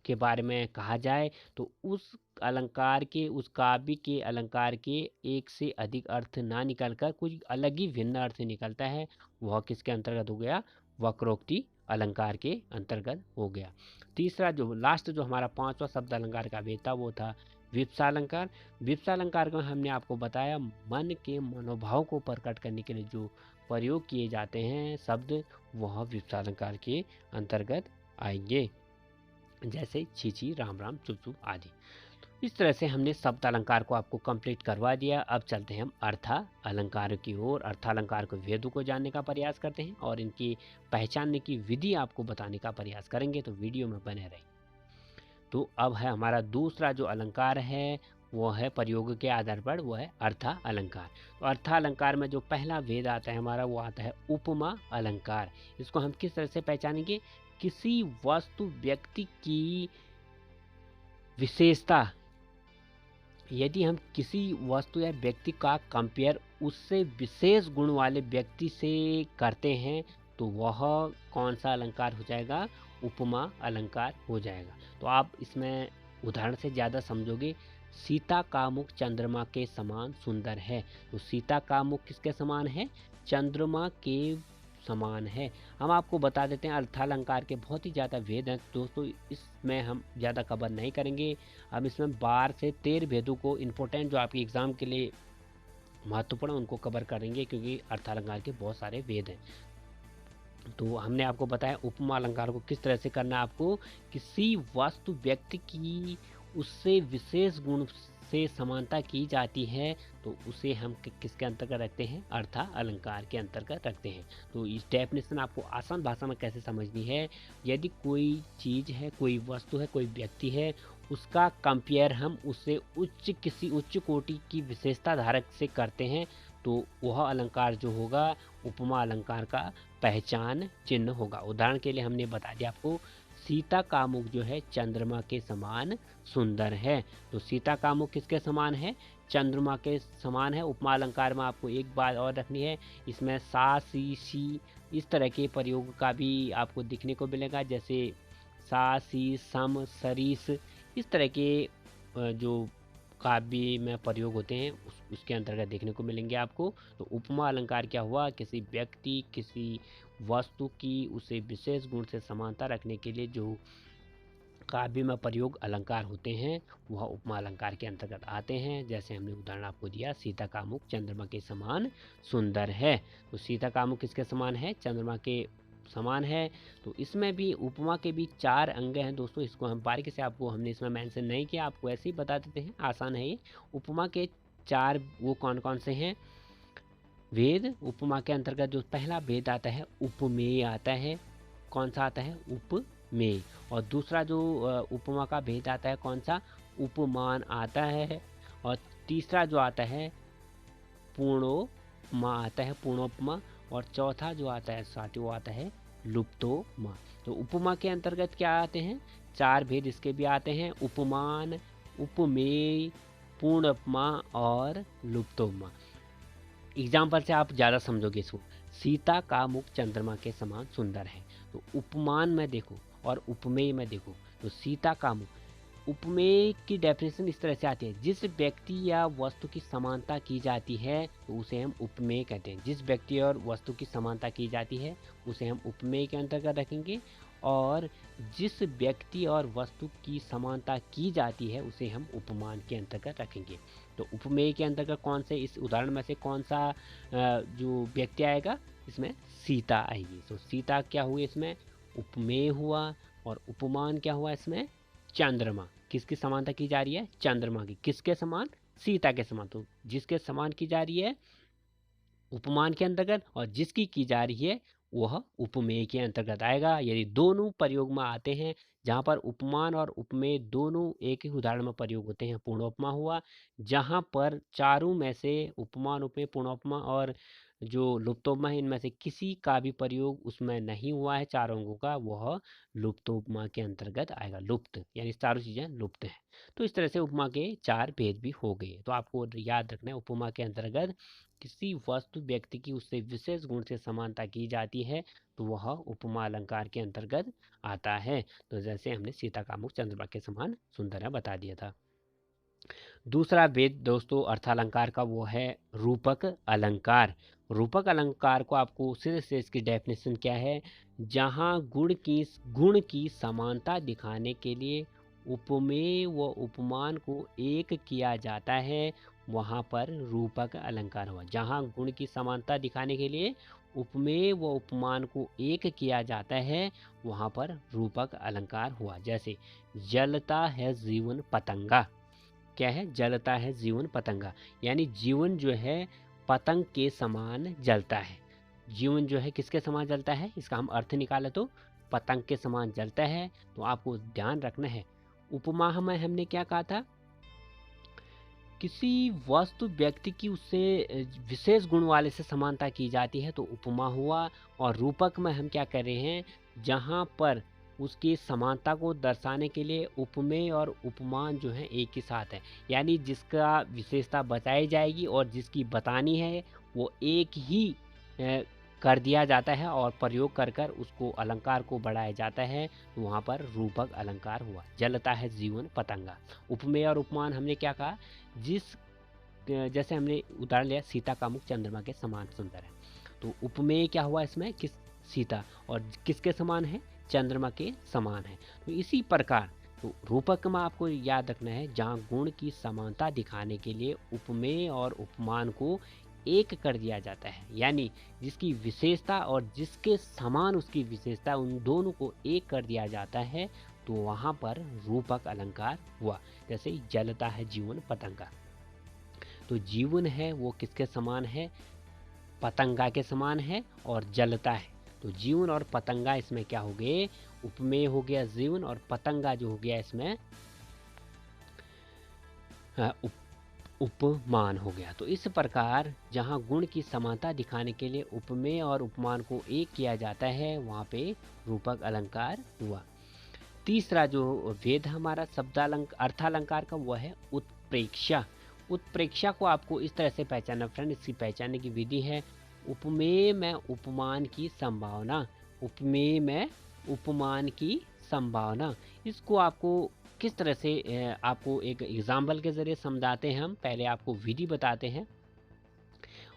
के बारे में कहा जाए तो उस अलंकार के, उस काव्य के अलंकार के एक से अधिक अर्थ ना निकलकर कुछ अलग ही भिन्न अर्थ निकलता है, वह किसके अंतर्गत हो गया, वक्रोक्ति अलंकार के अंतर्गत हो गया। तीसरा जो लास्ट जो हमारा 5वां शब्द अलंकार का भेद था वो था विप्सा अलंकार। विप्सा अलंकार में हमने आपको बताया मन के मनोभाव को प्रकट करने के लिए जो प्रयोग किए जाते हैं शब्द वह विप्सा अलंकार के अंतर्गत आएंगे, जैसे छी, राम राम, चुप चुप आदि। इस तरह से हमने शब्द अलंकार को आपको कंप्लीट करवा दिया। अब चलते हैं हम अर्था अलंकार की ओर। अर्थालंकार के भेदों को जानने का प्रयास करते हैं और इनकी पहचानने की विधि आपको बताने का प्रयास करेंगे, तो वीडियो में बने रहिए। तो अब है हमारा दूसरा जो अलंकार है वो है प्रयोग के आधार पर, वो है अर्था अलंकार। तो अर्था अलंकार में जो पहला भेद आता है हमारा वो आता है उपमा अलंकार। इसको हम किस तरह से पहचानेंगे, किसी वस्तु व्यक्ति की विशेषता, यदि हम किसी वस्तु या व्यक्ति का कंपेयर उससे विशेष गुण वाले व्यक्ति से करते हैं तो वह कौन सा अलंकार हो जाएगा, उपमा अलंकार हो जाएगा। तो आप इसमें उदाहरण से ज़्यादा समझोगे। सीता का मुख चंद्रमा के समान सुंदर है, तो सीता का मुख किसके समान है, चंद्रमा के समान है। हम आपको बता देते हैं अर्थालंकार के बहुत ही ज़्यादा भेद हैं दोस्तों, इसमें हम ज़्यादा कवर नहीं करेंगे। हम इसमें 12 से 13 भेदों को इम्पोर्टेंट जो आपके एग्ज़ाम के लिए महत्वपूर्ण उनको कवर करेंगे, क्योंकि अर्थालंकार के बहुत सारे भेद हैं। तो हमने आपको बताया उपमा अलंकार को किस तरह से करना है। आपको किसी वस्तु व्यक्ति की उससे विशेष गुण से समानता की जाती है तो उसे हम किसके अंतर्गत रखते हैं, अर्था अलंकार के अंतर्गत रखते हैं। तो इस डेफिनेशन आपको आसान भाषा में कैसे समझनी है, यदि कोई चीज़ है, कोई वस्तु है, कोई व्यक्ति है, उसका कंपेयर हम उससे किसी उच्च कोटि की विशेषता धारक से करते हैं तो वह अलंकार जो होगा उपमा अलंकार का पहचान चिन्ह होगा। उदाहरण के लिए हमने बता दिया आपको सीता का मुख जो है चंद्रमा के समान सुंदर है, तो सीता का मुख किसके समान है, चंद्रमा के समान है। उपमा अलंकार में आपको एक बात और रखनी है, इसमें सा सी सी इस तरह के प्रयोग का भी आपको दिखने को मिलेगा, जैसे सा सी सम सरीस इस तरह के जो काव्य में प्रयोग होते हैं उसके अंतर्गत देखने को मिलेंगे आपको। तो उपमा अलंकार क्या हुआ, किसी व्यक्ति किसी वस्तु की उसे विशेष गुण से समानता रखने के लिए जो काव्य में प्रयोग अलंकार होते हैं वह उपमा अलंकार के अंतर्गत आते हैं। जैसे हमने उदाहरण आपको दिया, सीता का मुख चंद्रमा के समान सुंदर है, तो सीता का मुख किसके समान है, चंद्रमा के समान है। तो इसमें भी उपमा के भी 4 अंग हैं दोस्तों, इसको हम बारीकी से आपको हमने इसमें मेंशन नहीं किया, आपको ऐसे ही बता देते हैं, आसान है ये। उपमा के 4 वो कौन कौन से हैं भेद। उपमा के अंतर्गत जो पहला भेद आता है उपमेय आता है, कौन सा आता है, उपमेय। और दूसरा जो उपमा का भेद आता है कौन सा, उपमान आता है। और तीसरा जो आता है पूर्णोपमा आता है, पूर्णोपमा। और चौथा जो आता है साथी वो आता है लुप्तोपमा। तो उपमा के अंतर्गत क्या आते हैं, 4 भेद इसके भी आते हैं, उपमान, उपमेय, पूर्णोपमा और लुप्तोपमा। एग्जाम्पल से आप ज़्यादा समझोगे इसको। सीता का मुख चंद्रमा के समान सुंदर है, तो उपमान में देखो और उपमेय में देखो। तो सीता का मुख उपमेय की डेफिनेशन इस तरह से आती है, जिस व्यक्ति या वस्तु की समानता की जाती है तो उसे हम उपमेय कहते हैं। जिस व्यक्ति और वस्तु की समानता की जाती है उसे हम उपमेय के अंतर्गत रखेंगे, और जिस व्यक्ति और वस्तु की समानता की जाती है उसे हम उपमान के अंतर्गत रखेंगे। तो उपमेय के अंतर्गत कौन से, इस उदाहरण में से कौन सा जो व्यक्ति आएगा, इसमें सीता आएगी। तो सीता क्या हुई, इसमें उपमेय हुआ, और उपमान क्या हुआ, इसमें चंद्रमा। किसकी समानता की जा रही है, चंद्रमा की। किसके समान, सीता के समान। तो जिसके समान की जा रही है उपमान के अंतर्गत, और जिसकी की जा रही है वह उपमेय के अंतर्गत आएगा। यदि दोनों प्रयोग में आते हैं, जहाँ पर उपमान और उपमेय दोनों एक ही उदाहरण में प्रयोग होते हैं, पूर्णोपमा हुआ। जहाँ पर चारों में से उपमान, उपमेय, पूर्णोपमा और जो लुप्तोपमा है, इनमें से किसी का भी प्रयोग उसमें नहीं हुआ है चारों अंगों का, वह लुप्तोपमा के अंतर्गत आएगा। लुप्त यानी चारों चीजें लुप्त हैं। तो इस तरह से उपमा के 4 भेद भी हो गए। तो आपको याद रखना है, उपमा के अंतर्गत किसी वस्तु व्यक्ति की उससे विशेष गुण से समानता की जाती है तो वह उपमा अलंकार के अंतर्गत आता है। तो जैसे हमने सीता का मुख चंद्रमा के समान सुंदर है बता दिया था। दूसरा भेद दोस्तों अर्थालंकार का, वो है रूपक अलंकार। रूपक अलंकार को आपको सिर्फ से इसकी डेफिनेशन क्या है, जहाँ गुण की समानता दिखाने के लिए उपमेय व उपमान को एक किया जाता है, वहाँ पर रूपक अलंकार हुआ। जहाँ गुण की समानता दिखाने के लिए उपमेय व उपमान को एक किया जाता है, वहाँ पर रूपक अलंकार हुआ। जैसे जलता है जीवन पतंगा। क्या है, जलता है जीवन पतंगा, यानी जीवन जो है पतंग के समान जलता है। जीवन जो है किसके समान जलता है, इसका हम अर्थ निकाले तो पतंग के समान जलता है। तो आपको ध्यान रखना है, उपमा में हमने क्या कहा था, किसी वस्तु व्यक्ति की उससे विशेष गुण वाले से समानता की जाती है तो उपमा हुआ। और रूपक में हम क्या कर रहे हैं, जहाँ पर उसकी समानता को दर्शाने के लिए उपमेय और उपमान जो है एक ही साथ है, यानी जिसका विशेषता बताई जाएगी और जिसकी बतानी है वो एक ही कर दिया जाता है और प्रयोग कर कर उसको अलंकार को बढ़ाया जाता है। तो वहाँ पर रूपक अलंकार हुआ। जलता है जीवन पतंगा। उपमेय और उपमान हमने क्या कहा, जैसे हमने उदाहरण लिया सीता का मुख चंद्रमा के समान सुंदर है, तो उपमेय क्या हुआ इसमें, किस सीता, और किसके समान है, चंद्रमा के समान है। तो इसी प्रकार तो रूपक में आपको याद रखना है, जहाँ गुण की समानता दिखाने के लिए उपमेय और उपमान को एक कर दिया जाता है, यानी जिसकी विशेषता और जिसके समान उसकी विशेषता, उन दोनों को एक कर दिया जाता है, तो वहाँ पर रूपक अलंकार हुआ। जैसे जलता है जीवन पतंगा, तो जीवन है वो किसके समान है, पतंगा के समान है, और जलता है। तो जीवन और पतंगा इसमें क्या हो गए, उपमेय हो गया जीवन, और पतंगा जो हो गया इसमें उपमान हो गया। तो इस प्रकार जहाँ गुण की समानता दिखाने के लिए उपमेय और उपमान को एक किया जाता है, वहाँ पे रूपक अलंकार हुआ। तीसरा जो भेद हमारा अर्थालंकार का, वह है उत्प्रेक्षा। उत्प्रेक्षा को आपको इस तरह से पहचानना फ्रेंड, इसकी पहचानने की विधि है, उपमेय में उपमान की संभावना। उपमेय में उपमान की संभावना, इसको आपको किस तरह से आपको एक एग्जाम्पल के जरिए समझाते हैं। हम पहले आपको विधि बताते हैं।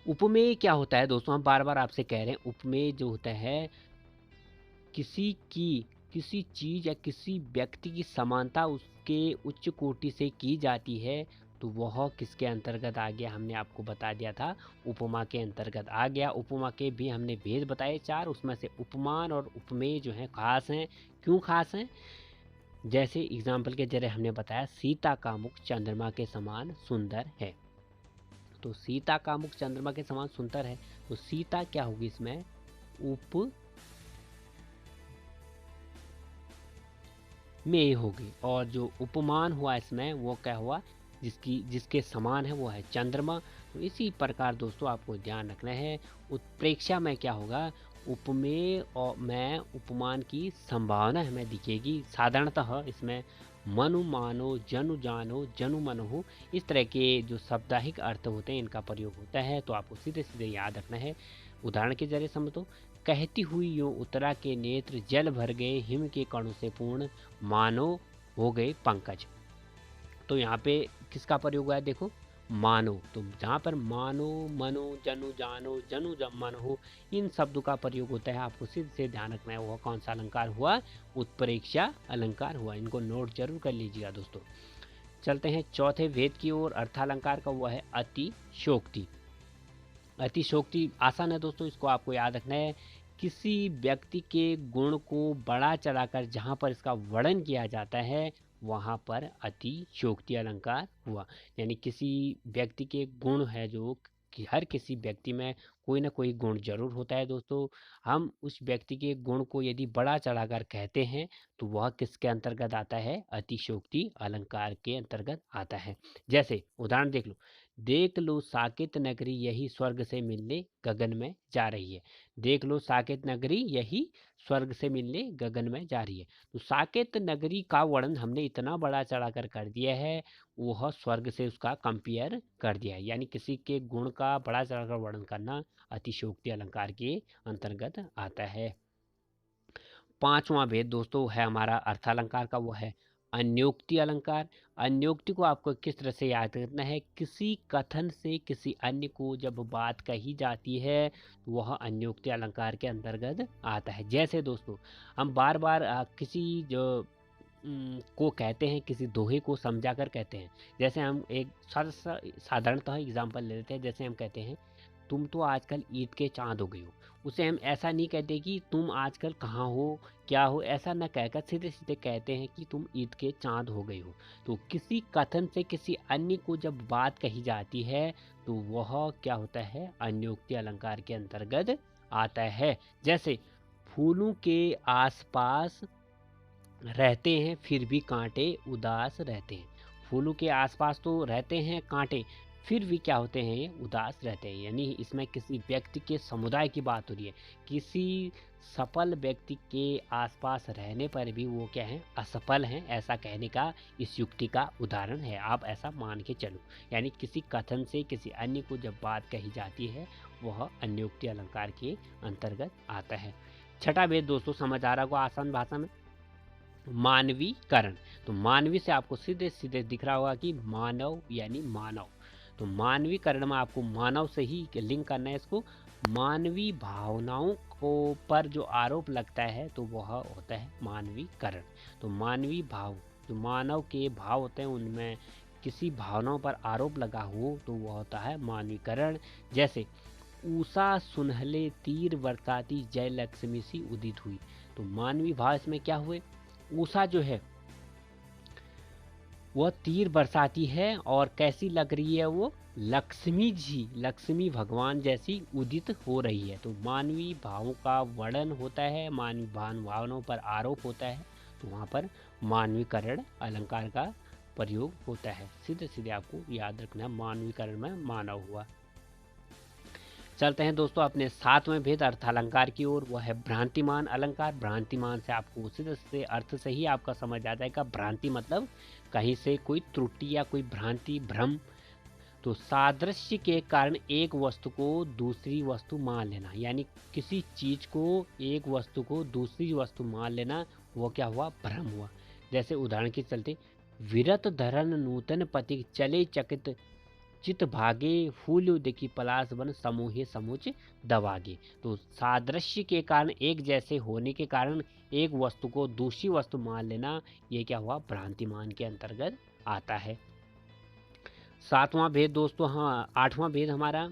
उपमेय क्या होता है दोस्तों, हम बार बार आपसे कह रहे हैं, उपमेय जो होता है किसी चीज या किसी व्यक्ति की समानता उसके उच्च कोटि से की जाती है, तो वह किसके अंतर्गत आ गया, हमने आपको बता दिया था, उपमा के अंतर्गत आ गया। उपमा के भी हमने भेद बताए 4, उसमें से उपमान और उपमेय जो है खास हैं। क्यों खास हैं, जैसे एग्जाम्पल के जरिए हमने बताया, सीता का मुख चंद्रमा के समान सुंदर है। तो सीता का मुख चंद्रमा के समान सुंदर है, तो सीता क्या होगी इसमें, उपमेय होगी। और जो उपमान हुआ इसमें वो क्या हुआ, जिसके समान है वो है चंद्रमा। तो इसी प्रकार दोस्तों आपको ध्यान रखना है, उत्प्रेक्षा में क्या होगा, उपमेय और में उपमान की संभावना हमें दिखेगी। साधारणतः इसमें मनु मानो, जनु जानो, जनु मनो, इस तरह के जो साप्ताहिक अर्थ होते हैं इनका प्रयोग होता है। तो आपको सीधे सीधे याद रखना है। उदाहरण के जरिए समझो, कहती हुई यूं उत्तरा के नेत्र जल भर गए हिम के कणों से पूर्ण, मानो हो गए पंकज। तो यहाँ पे किसका प्रयोग हुआ है देखो, मानो। तो जहाँ पर मानो, मनो, जनु, जानो, जनु, जब मन हो, इन शब्दों का प्रयोग होता है, आपको सीधे से ध्यान रखना है वह कौन सा अलंकार हुआ, उत्प्रेक्षा अलंकार हुआ। इनको नोट जरूर कर लीजिएगा दोस्तों। चलते हैं चौथे भेद की ओर, अर्थालंकार का, वह है अतिशोक्ति। अतिशोक्ति आसान है दोस्तों, इसको आपको याद रखना है। किसी व्यक्ति के गुण को बढ़ा चढ़ाकर जहाँ पर इसका वर्णन किया जाता है वहाँ पर अतिशोक्ति अलंकार हुआ। यानी किसी व्यक्ति के गुण है जो कि हर किसी व्यक्ति में कोई ना कोई गुण जरूर होता है दोस्तों। हम उस व्यक्ति के गुण को यदि बढ़ा चढ़ाकर कहते हैं तो वह किसके अंतर्गत आता है, अतिशोक्ति अलंकार के अंतर्गत आता है। जैसे उदाहरण देख लो साकेत नगरी यही स्वर्ग से मिलने गगन में जा रही है। देख लो साकेत नगरी यही स्वर्ग से मिलने गगन में जा रही है। तो साकेत नगरी का वर्णन हमने इतना बड़ा चढ़ाकर कर दिया है, वह स्वर्ग से उसका कंपेयर कर दिया है। यानी किसी के गुण का बड़ा चढ़ाकर वर्णन करना अतिशोक्ति अलंकार के अंतर्गत आता है। पांचवा भेद दोस्तों है हमारा अर्थालंकार का, वो है अन्योक्ति अलंकार। अन्योक्ति को आपको किस तरह से याद करना है, किसी कथन से किसी अन्य को जब बात कही जाती है वह अन्योक्ति अलंकार के अंतर्गत आता है। जैसे दोस्तों हम बार बार किसी जो को कहते हैं, किसी दोहे को समझा कर कहते हैं। जैसे हम एक साधारणतः एग्जाम्पल ले लेते हैं। जैसे हम कहते हैं तुम तो आजकल ईद के चांद हो गई हो। उसे हम ऐसा नहीं कहते कि तुम आजकल कहाँ हो, क्या हो, ऐसा ना कहकर सीधे सीधे कहते हैं कि तुम ईद के चांद हो गई हो। तो किसी कथन से किसी अन्य को जब बात कही जाती है तो वह क्या होता है, अन्योक्ति अलंकार के अंतर्गत आता है। जैसे फूलों के आसपास रहते हैं फिर भी कांटे उदास रहते हैं। फूलों के आसपास तो रहते हैं कांटे, फिर भी क्या होते हैं, ये उदास रहते हैं। यानी इसमें किसी व्यक्ति के समुदाय की बात हो रही है। किसी सफल व्यक्ति के आसपास रहने पर भी वो क्या है, असफल हैं, ऐसा कहने का इस युक्ति का उदाहरण है। आप ऐसा मान के चलो। यानी किसी कथन से किसी अन्य को जब बात कही जाती है वह अन्योक्ति अलंकार के अंतर्गत आता है। छठा भेद दोस्तों समझ आ रहा होगा आसान भाषा में, मानवीकरण। तो मानवी से आपको सीधे सीधे दिख रहा होगा कि मानव यानी मानव। तो मानवीकरण में आपको मानव से ही लिंक करना है इसको। मानवीय भावनाओं को पर जो आरोप लगता है तो वह होता है मानवीकरण। तो मानवीय भाव, जो मानव के भाव होते हैं उनमें किसी भावनाओं पर आरोप लगा हो तो वह होता है मानवीकरण। जैसे उषा सुनहले तीर बरसाती जय लक्ष्मी सी उदित हुई। तो मानवीय भाव इसमें क्या हुए, उषा जो है वह तीर बरसाती है और कैसी लग रही है, वो लक्ष्मी जी, लक्ष्मी भगवान जैसी उदित हो रही है। तो मानवीय भावों का वर्णन होता है, मानवीय भावनाओं पर आरोप होता है, तो वहाँ पर मानवीकरण अलंकार का प्रयोग होता है। सीधे सीधे आपको याद रखना, मानवीकरण में मानव हुआ। चलते हैं दोस्तों अपने सातवें भेद अर्थालंकार की ओर, वह है भ्रांतिमान अलंकार। भ्रांतिमान से आपको सीधे से अर्थ से ही आपका समझ आ जाएगा। भ्रांति मतलब कहीं से कोई त्रुटि या कोई भ्रांति, भ्रम। तो सादृश्य के कारण एक वस्तु को दूसरी वस्तु मान लेना, यानी किसी चीज को, एक वस्तु को दूसरी वस्तु मान लेना, वो क्या हुआ, भ्रम हुआ। जैसे उदाहरण के चलते, विरत धरन नूतन पथिक चले चकित चित भागे फूल देखी पलाश बन समूहे समुच दवागे। तो सादृश्य के कारण, एक जैसे होने के कारण एक वस्तु को दूसरी वस्तु मान लेना, ये क्या हुआ, भ्रांतिमान के अंतर्गत आता है। सातवां भेद दोस्तों, हाँ आठवां भेद हमारा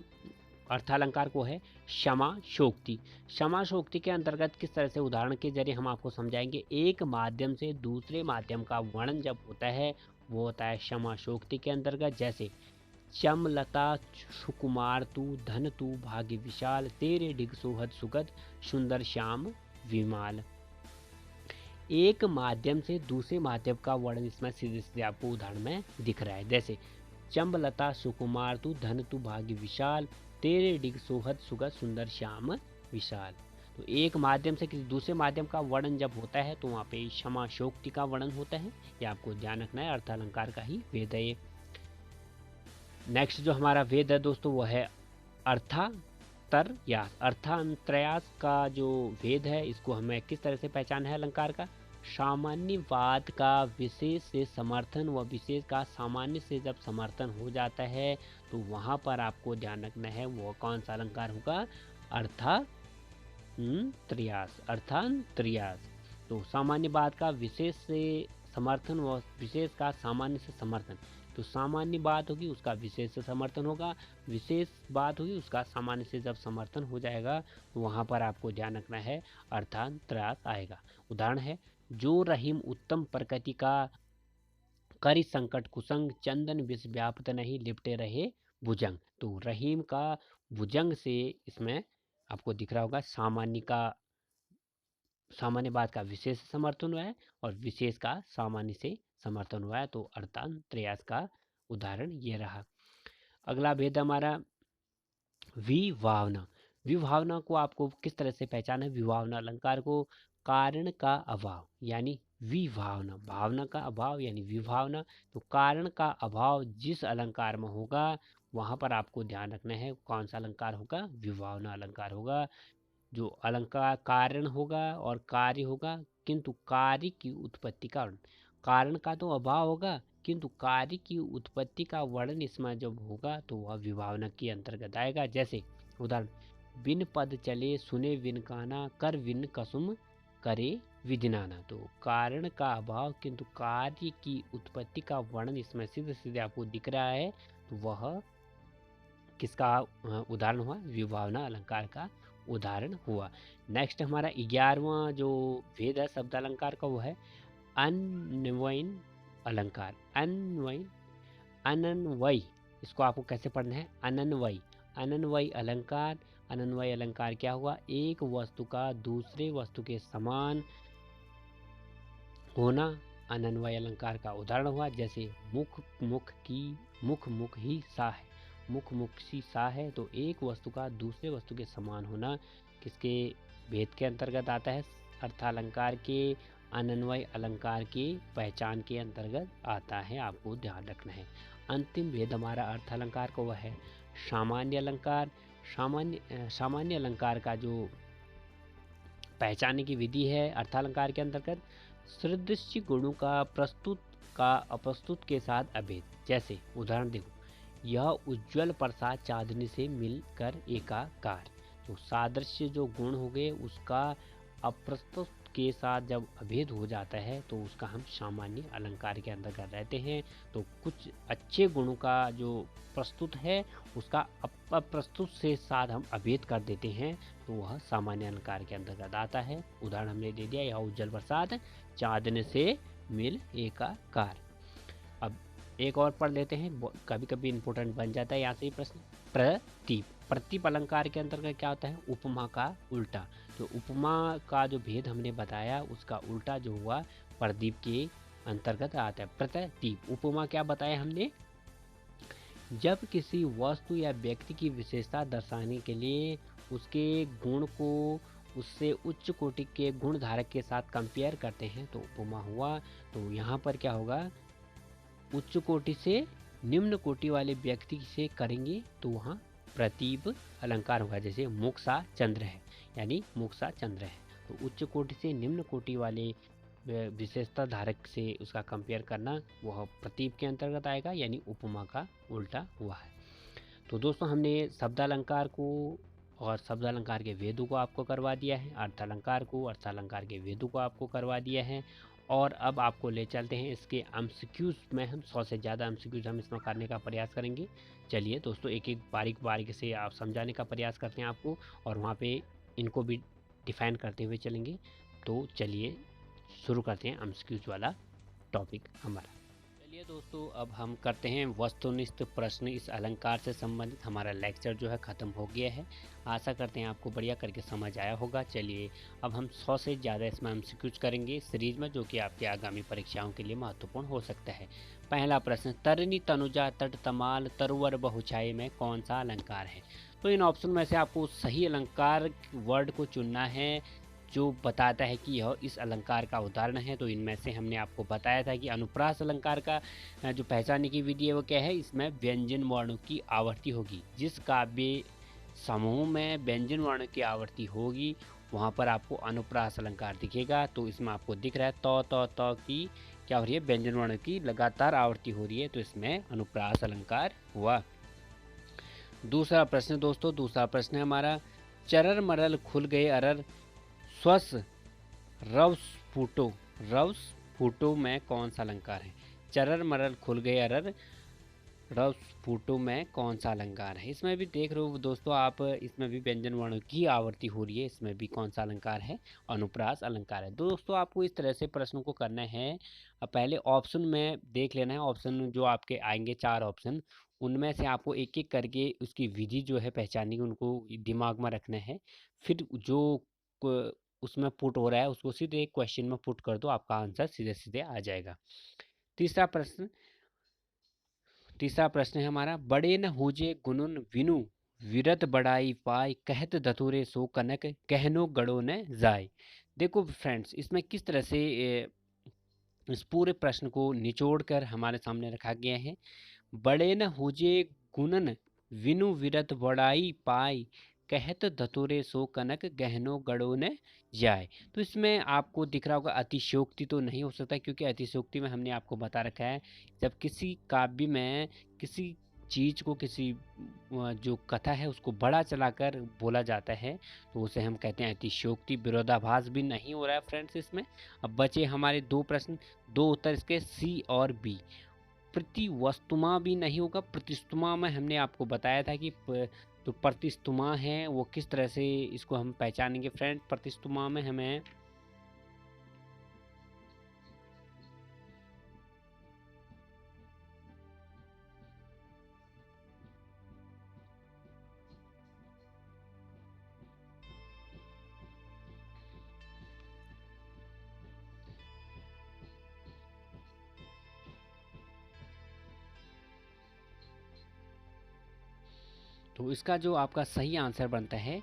अर्थालंकार को है क्षमा शोक्ति। क्षमा शोक्ति के अंतर्गत किस तरह से, उदाहरण के जरिए हम आपको समझाएंगे। एक माध्यम से दूसरे माध्यम का वर्णन जब होता है वो होता है क्षमा शोक्ति के अंतर्गत। जैसे चमलता सुकुमार तू धन तू भाग्य विशाल तेरे डिग सोहद सुगद सुंदर श्याम विमाल। एक माध्यम से दूसरे माध्यम का वर्णन इसमें सीधे सीधे आपको उदाहरण में दिख रहा है। जैसे चंबलता सुकुमार तू धन तू भाग्य विशाल तेरे डिग सोहद सुगद सुंदर श्याम विशाल। तो एक माध्यम से किसी दूसरे माध्यम का वर्णन जब होता है तो वहाँ पे क्षमा शोक्ति का वर्णन होता है। ये आपको ध्यान रखना है, अर्थालंकार का ही भेद है ये। नेक्स्ट जो हमारा भेद है दोस्तों वो है अर्थांतर या अर्थांतरयास का जो भेद है, इसको हमें किस तरह से पहचान है अलंकार का। सामान्यवाद का विशेष से समर्थन व विशेष का सामान्य से जब समर्थन हो जाता है तो वहाँ पर आपको ध्यान रखना है वो कौन सा अलंकार होगा, अर्थांतर्यास। अर्थांतर्यास। तो सामान्यवाद का विशेष से समर्थन व विशेष का सामान्य से समर्थन, तो सामान्य बात होगी उसका विशेष से समर्थन होगा, विशेष बात होगी उसका सामान्य से जब समर्थन हो जाएगा तो वहाँ पर आपको ध्यान रखना है अर्थांतरास आएगा। उदाहरण है, जो रहीम उत्तम प्रकृति का करि संकट कुसंग चंदन विष व्याप्त नहीं लिपटे रहे भुजंग। तो रहीम का भुजंग से इसमें आपको दिख रहा होगा सामान्य का सामान्य बात का विशेष से समर्थन हुआ है और विशेष का सामान्य से समर्थन हुआ है, तो अर्थांतरयास का उदाहरण ये रहा। अगला भेद हमारा विभावना। विभावना को आपको किस तरह से पहचाना है, विभावना अलंकार को कारण का अभाव यानी विभावना, भावना का अभाव यानी विभावना। तो कारण का अभाव जिस अलंकार में होगा वहां पर आपको ध्यान रखना है कौन सा अलंकार होगा, विभावना अलंकार होगा। जो अलंकार कारण होगा और कार्य होगा, किंतु कार्य की उत्पत्ति का वर्णन, कारण का तो अभाव होगा किंतु कार्य की उत्पत्ति का वर्णन इसमें जब होगा तो वह विभावना के अंतर्गत आएगा। जैसे उदाहरण, बिन पद चले सुने विन काना कर विन कसुम करे विधिनाना। तो कारण का अभाव किंतु कार्य की उत्पत्ति का वर्णन इसमें सीधे सीधे आपको दिख रहा है, तो वह किसका उदाहरण हुआ, विभावना अलंकार का उदाहरण हुआ। नेक्स्ट हमारा 11वां जो भेद है शब्द अलंकार का वो है अन्वयन अलंकार। अन्वयन, अनन्वय, इसको आपको कैसे पढ़ना है, अनन्वय। अनन्वय अलंकार, अनन्वय अलंकार क्या हुआ, एक वस्तु का दूसरे वस्तु के समान होना अनन्वय अलंकार का उदाहरण हुआ। जैसे मुख मुख की मुख मुख ही सा है, मुख मुख सी सा है, तो एक वस्तु का दूसरे वस्तु के समान होना किसके भेद के अंतर्गत आता है, अर्थालंकार के अनन्वय अलंकार की पहचान के अंतर्गत आता है, आपको ध्यान रखना है। अंतिम भेद हमारा अर्थालंकार का वह है सामान्य अलंकार। सामान्य अलंकार का जो पहचानने की विधि है अर्थालंकार के अंतर्गत सदृश्य गुणों का प्रस्तुत का अप्रस्तुत के साथ अभेद। जैसे उदाहरण देखो, यह उज्जवल प्रसाद चांदनी से मिलकर एकाकार। तो सादृश्य जो गुण हो गए उसका अप्रस्तुत के साथ जब अभेद हो जाता है तो उसका हम सामान्य अलंकार के अंतर्गत रहते हैं। तो कुछ अच्छे गुणों का जो प्रस्तुत है उसका अप्रस्तुत से साथ हम अभेद कर देते हैं तो वह सामान्य अलंकार के अंतर्गत आता है। उदाहरण हमने दे दिया, यह उज्जवल प्रसाद चांदनी से मिल एकाकार। अब एक और पढ़ लेते हैं, कभी कभी इंपॉर्टेंट बन जाता है यहाँ से प्रश्न। प्रतीप, प्रतीप अलंकार के अंतर्गत क्या होता है, उपमा का उल्टा। तो उपमा का जो भेद हमने बताया उसका उल्टा जो हुआ प्रदीप के अंतर्गत आता है। प्रतीप, उपमा क्या बताया हमने, जब किसी वस्तु या व्यक्ति की विशेषता दर्शाने के लिए उसके गुण को उससे उच्च कोटि के गुण धारक के साथ कंपेयर करते हैं तो उपमा हुआ। तो यहाँ पर क्या होगा, उच्च कोटि से निम्न कोटि वाले व्यक्ति से करेंगे तो वहाँ प्रतीप अलंकार होगा। जैसे मुख सा चंद्र है, यानी मुख सा चंद्र है, तो उच्च कोटि से निम्न कोटि वाले विशेषता धारक से उसका कंपेयर करना वह प्रतीप के अंतर्गत आएगा, यानी उपमा का उल्टा हुआ है। तो दोस्तों हमने शब्दालंकार को और शब्दालंकार के वेदों को आपको करवा दिया है, अर्थालंकार को अर्थालंकार के वेदों को आपको करवा दिया है, और अब आपको ले चलते हैं इसके एमसीक्यूज में। हम 100 से ज़्यादा एमसीक्यूज हम इसमें करने का प्रयास करेंगे। चलिए दोस्तों एक एक बारीक बारीक से आप समझाने का प्रयास करते हैं आपको, और वहाँ पे इनको भी डिफाइन करते हुए चलेंगे। तो चलिए शुरू करते हैं एमसीक्यूज वाला टॉपिक हमारा। चलिए दोस्तों अब हम करते हैं वस्तुनिष्ठ प्रश्न। इस अलंकार से संबंधित हमारा लेक्चर जो है ख़त्म हो गया है। आशा करते हैं आपको बढ़िया करके समझ आया होगा। चलिए अब हम 100 से ज़्यादा इसमें एमसीक्यूज करेंगे सीरीज में, जो कि आपके आगामी परीक्षाओं के लिए महत्वपूर्ण हो सकता है। पहला प्रश्न, तरनी तनुजा तट तमाल तरुवर बहुछाई में कौन सा अलंकार है। तो इन ऑप्शन में से आपको सही अलंकार वर्ड को चुनना है जो बताता है कि यह इस अलंकार का उदाहरण है। तो इनमें से हमने आपको बताया था कि अनुप्रास अलंकार का जो पहचानने की विधि है वो क्या है, इसमें व्यंजन वर्णों की आवर्ती होगी। जिस काव्य समूह में व्यंजन वर्णों की आवर्ती होगी वहाँ पर आपको अनुप्रास अलंकार दिखेगा। तो इसमें आपको दिख रहा है त की क्या हो रही है, व्यंजन वर्ण की लगातार आवृत्ति हो रही है, तो इसमें अनुप्रास अलंकार हुआ। दूसरा प्रश्न दोस्तों, दूसरा प्रश्न है हमारा, चरर मरल खुल गए अरर स्वस रव स्फुटो। रव स्फुटो में कौन सा अलंकार है? चरर मरल खुल गए अरर रव स्फुटो में कौन सा अलंकार है? इसमें भी देख रहे हो दोस्तों आप, इसमें भी व्यंजन वर्णों की आवृत्ति हो रही है, इसमें भी कौन सा अलंकार है? अनुप्रास अलंकार है। दोस्तों आपको इस तरह से प्रश्नों को करना है। अब पहले ऑप्शन में देख लेना है, ऑप्शन जो आपके आएंगे 4 ऑप्शन, उनमें से आपको एक एक करके उसकी विधि जो है पहचाननी की, उनको दिमाग में रखना है। फिर जो उसमें पुट हो रहा है उसको सीधे एक क्वेश्चन में पुट कर दो, आपका आंसर सीधे सीधे आ जाएगा। तीसरा प्रश्न, तीसरा प्रश्न है हमारा, बड़े न होजे गुनुन विनु विरत बड़ाई पाई कहत धतुरे सो कनक कहनो गड़ो न जाय। देखो फ्रेंड्स, इसमें किस तरह से इस पूरे प्रश्न को निचोड़ कर हमारे सामने रखा गया है। बड़े न होजे गुणन विनु विरत बड़ाई पाई कहत धतुरे सो कनक गहनो गड़ो न जाय। तो इसमें आपको दिख रहा होगा अतिशयोक्ति तो नहीं हो सकता, क्योंकि अतिशयोक्ति में हमने आपको बता रखा है, जब किसी काव्य में किसी चीज को, किसी जो कथा है उसको बड़ा चलाकर बोला जाता है, तो उसे हम कहते हैं अतिशयोक्ति। विरोधाभास भी नहीं हो रहा है फ्रेंड्स इसमें। अब बचे हमारे 2 प्रश्न, 2 उत्तर इसके सी और बी। प्रतिवस्तुमा भी नहीं होगा। प्रतिस्तुमा में हमने आपको बताया था कि जो प्रतिस्तुमा है वो किस तरह से इसको हम पहचानेंगे फ्रेंड। प्रतिस्तुमा में हमें तो इसका जो आपका सही आंसर बनता है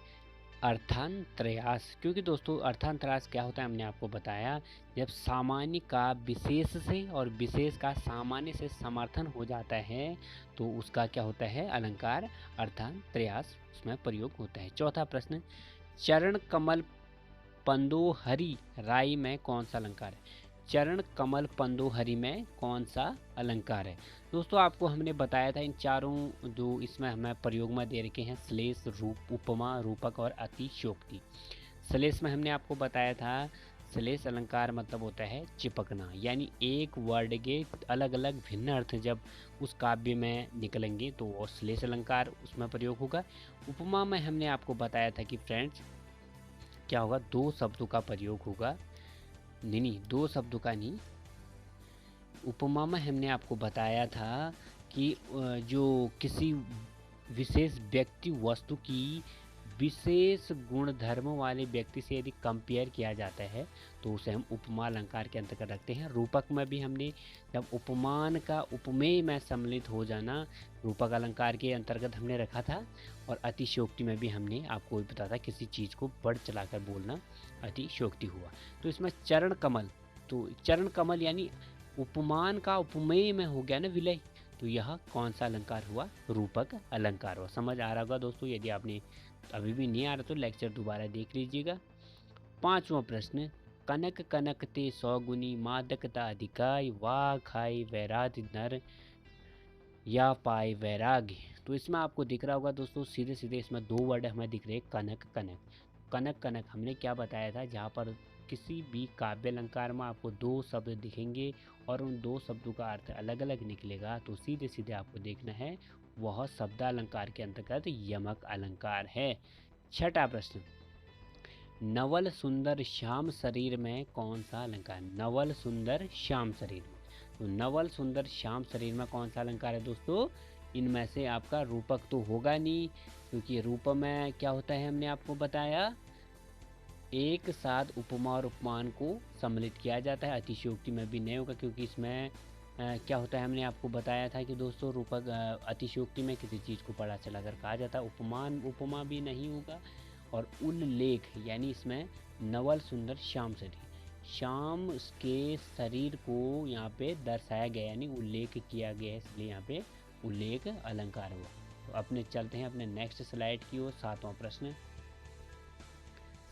अर्थांतरयास। क्योंकि दोस्तों अर्थांतरयास क्या होता है हमने आपको बताया, जब सामान्य का विशेष से और विशेष का सामान्य से समर्थन हो जाता है तो उसका क्या होता है, अलंकार अर्थांतरयास उसमें प्रयोग होता है। चौथा प्रश्न, चरण कमल पंदोहरी राई में कौन सा अलंकार है? चरण कमल पंदोहरी में कौन सा अलंकार है? दोस्तों आपको हमने बताया था इन चारों जो इसमें हमें प्रयोग में दे रखे हैं, श्लेष, रूप, उपमा, रूपक और अतिशयोक्ति। श्लेष में हमने आपको बताया था, श्लेष अलंकार मतलब होता है चिपकना, यानी एक वर्ड के अलग अलग भिन्न अर्थ जब उस काव्य में निकलेंगे तो वो श्लेष अलंकार उसमें प्रयोग होगा। उपमा में हमने आपको बताया था कि फ्रेंड्स क्या होगा, 2 शब्दों का प्रयोग होगा। नहीं, 2 शब्दों का नहीं। उपमा में हमने आपको बताया था कि जो किसी विशेष व्यक्ति वस्तु की विशेष गुण धर्म वाले व्यक्ति से यदि कंपेयर किया जाता है तो उसे हम उपमा अलंकार के अंतर्गत रखते हैं। रूपक में भी हमने जब उपमान का उपमेय में सम्मिलित हो जाना रूपक अलंकार के अंतर्गत हमने रखा था। और अतिशयोक्ति में भी हमने आपको बताया था किसी चीज़ को बढ़ चलाकर बोलना अतिशयोक्ति हुआ। तो इसमें चरण कमल, तो चरण कमल यानी उपमान का उपमेय में हो गया ना विलय, तो यह कौन सा अलंकार हुआ? रूपक अलंकार हुआ। समझ आ रहा होगा दोस्तों, यदि आपने अभी भी नहीं आ रहा तो लेक्चर दोबारा देख लीजिएगा। 5वां प्रश्न, कनक कनक ते 100 गुनी मादकता अधिकाई वाह खाई वैराग नर या पाए वैराग्य। तो इसमें आपको दिख रहा होगा दोस्तों, सीधे सीधे इसमें 2 वर्ड हमें दिख रहे हैं, कनक कनक। कनक कनक हमने क्या बताया था, जहाँ पर किसी भी काव्य अलंकार में आपको 2 शब्द दिखेंगे और उन 2 शब्दों का अर्थ अलग अलग निकलेगा, तो सीधे सीधे आपको देखना है वह शब्द अलंकार के अंतर्गत यमक अलंकार है। 6वां प्रश्न, नवल सुंदर श्याम शरीर में कौन सा अलंकार? नवल सुंदर श्याम शरीर में, तो नवल सुंदर श्याम शरीर में कौन सा अलंकार है दोस्तों? इनमें से आपका रूपक तो होगा नहीं, क्योंकि रूप में क्या होता है हमने आपको बताया, एक साथ उपमा और उपमान को सम्मिलित किया जाता है। अतिशयोक्ति में भी नहीं होगा, क्योंकि इसमें क्या होता है हमने आपको बताया था कि दोस्तों रूपक अतिशयोक्ति में किसी चीज़ को बड़ा चलाकर कहा जाता है। उपमान उपमा भी नहीं होगा। और उल्लेख यानी इसमें नवल सुंदर श्याम शरीर, श्याम के शरीर को यहाँ पे दर्शाया गया यानी उल्लेख किया गया है, इसलिए यहाँ पे उल्लेख अलंकार हुआ। तो अपने चलते हैं अपने नेक्स्ट स्लाइड की ओर। 7वां प्रश्न,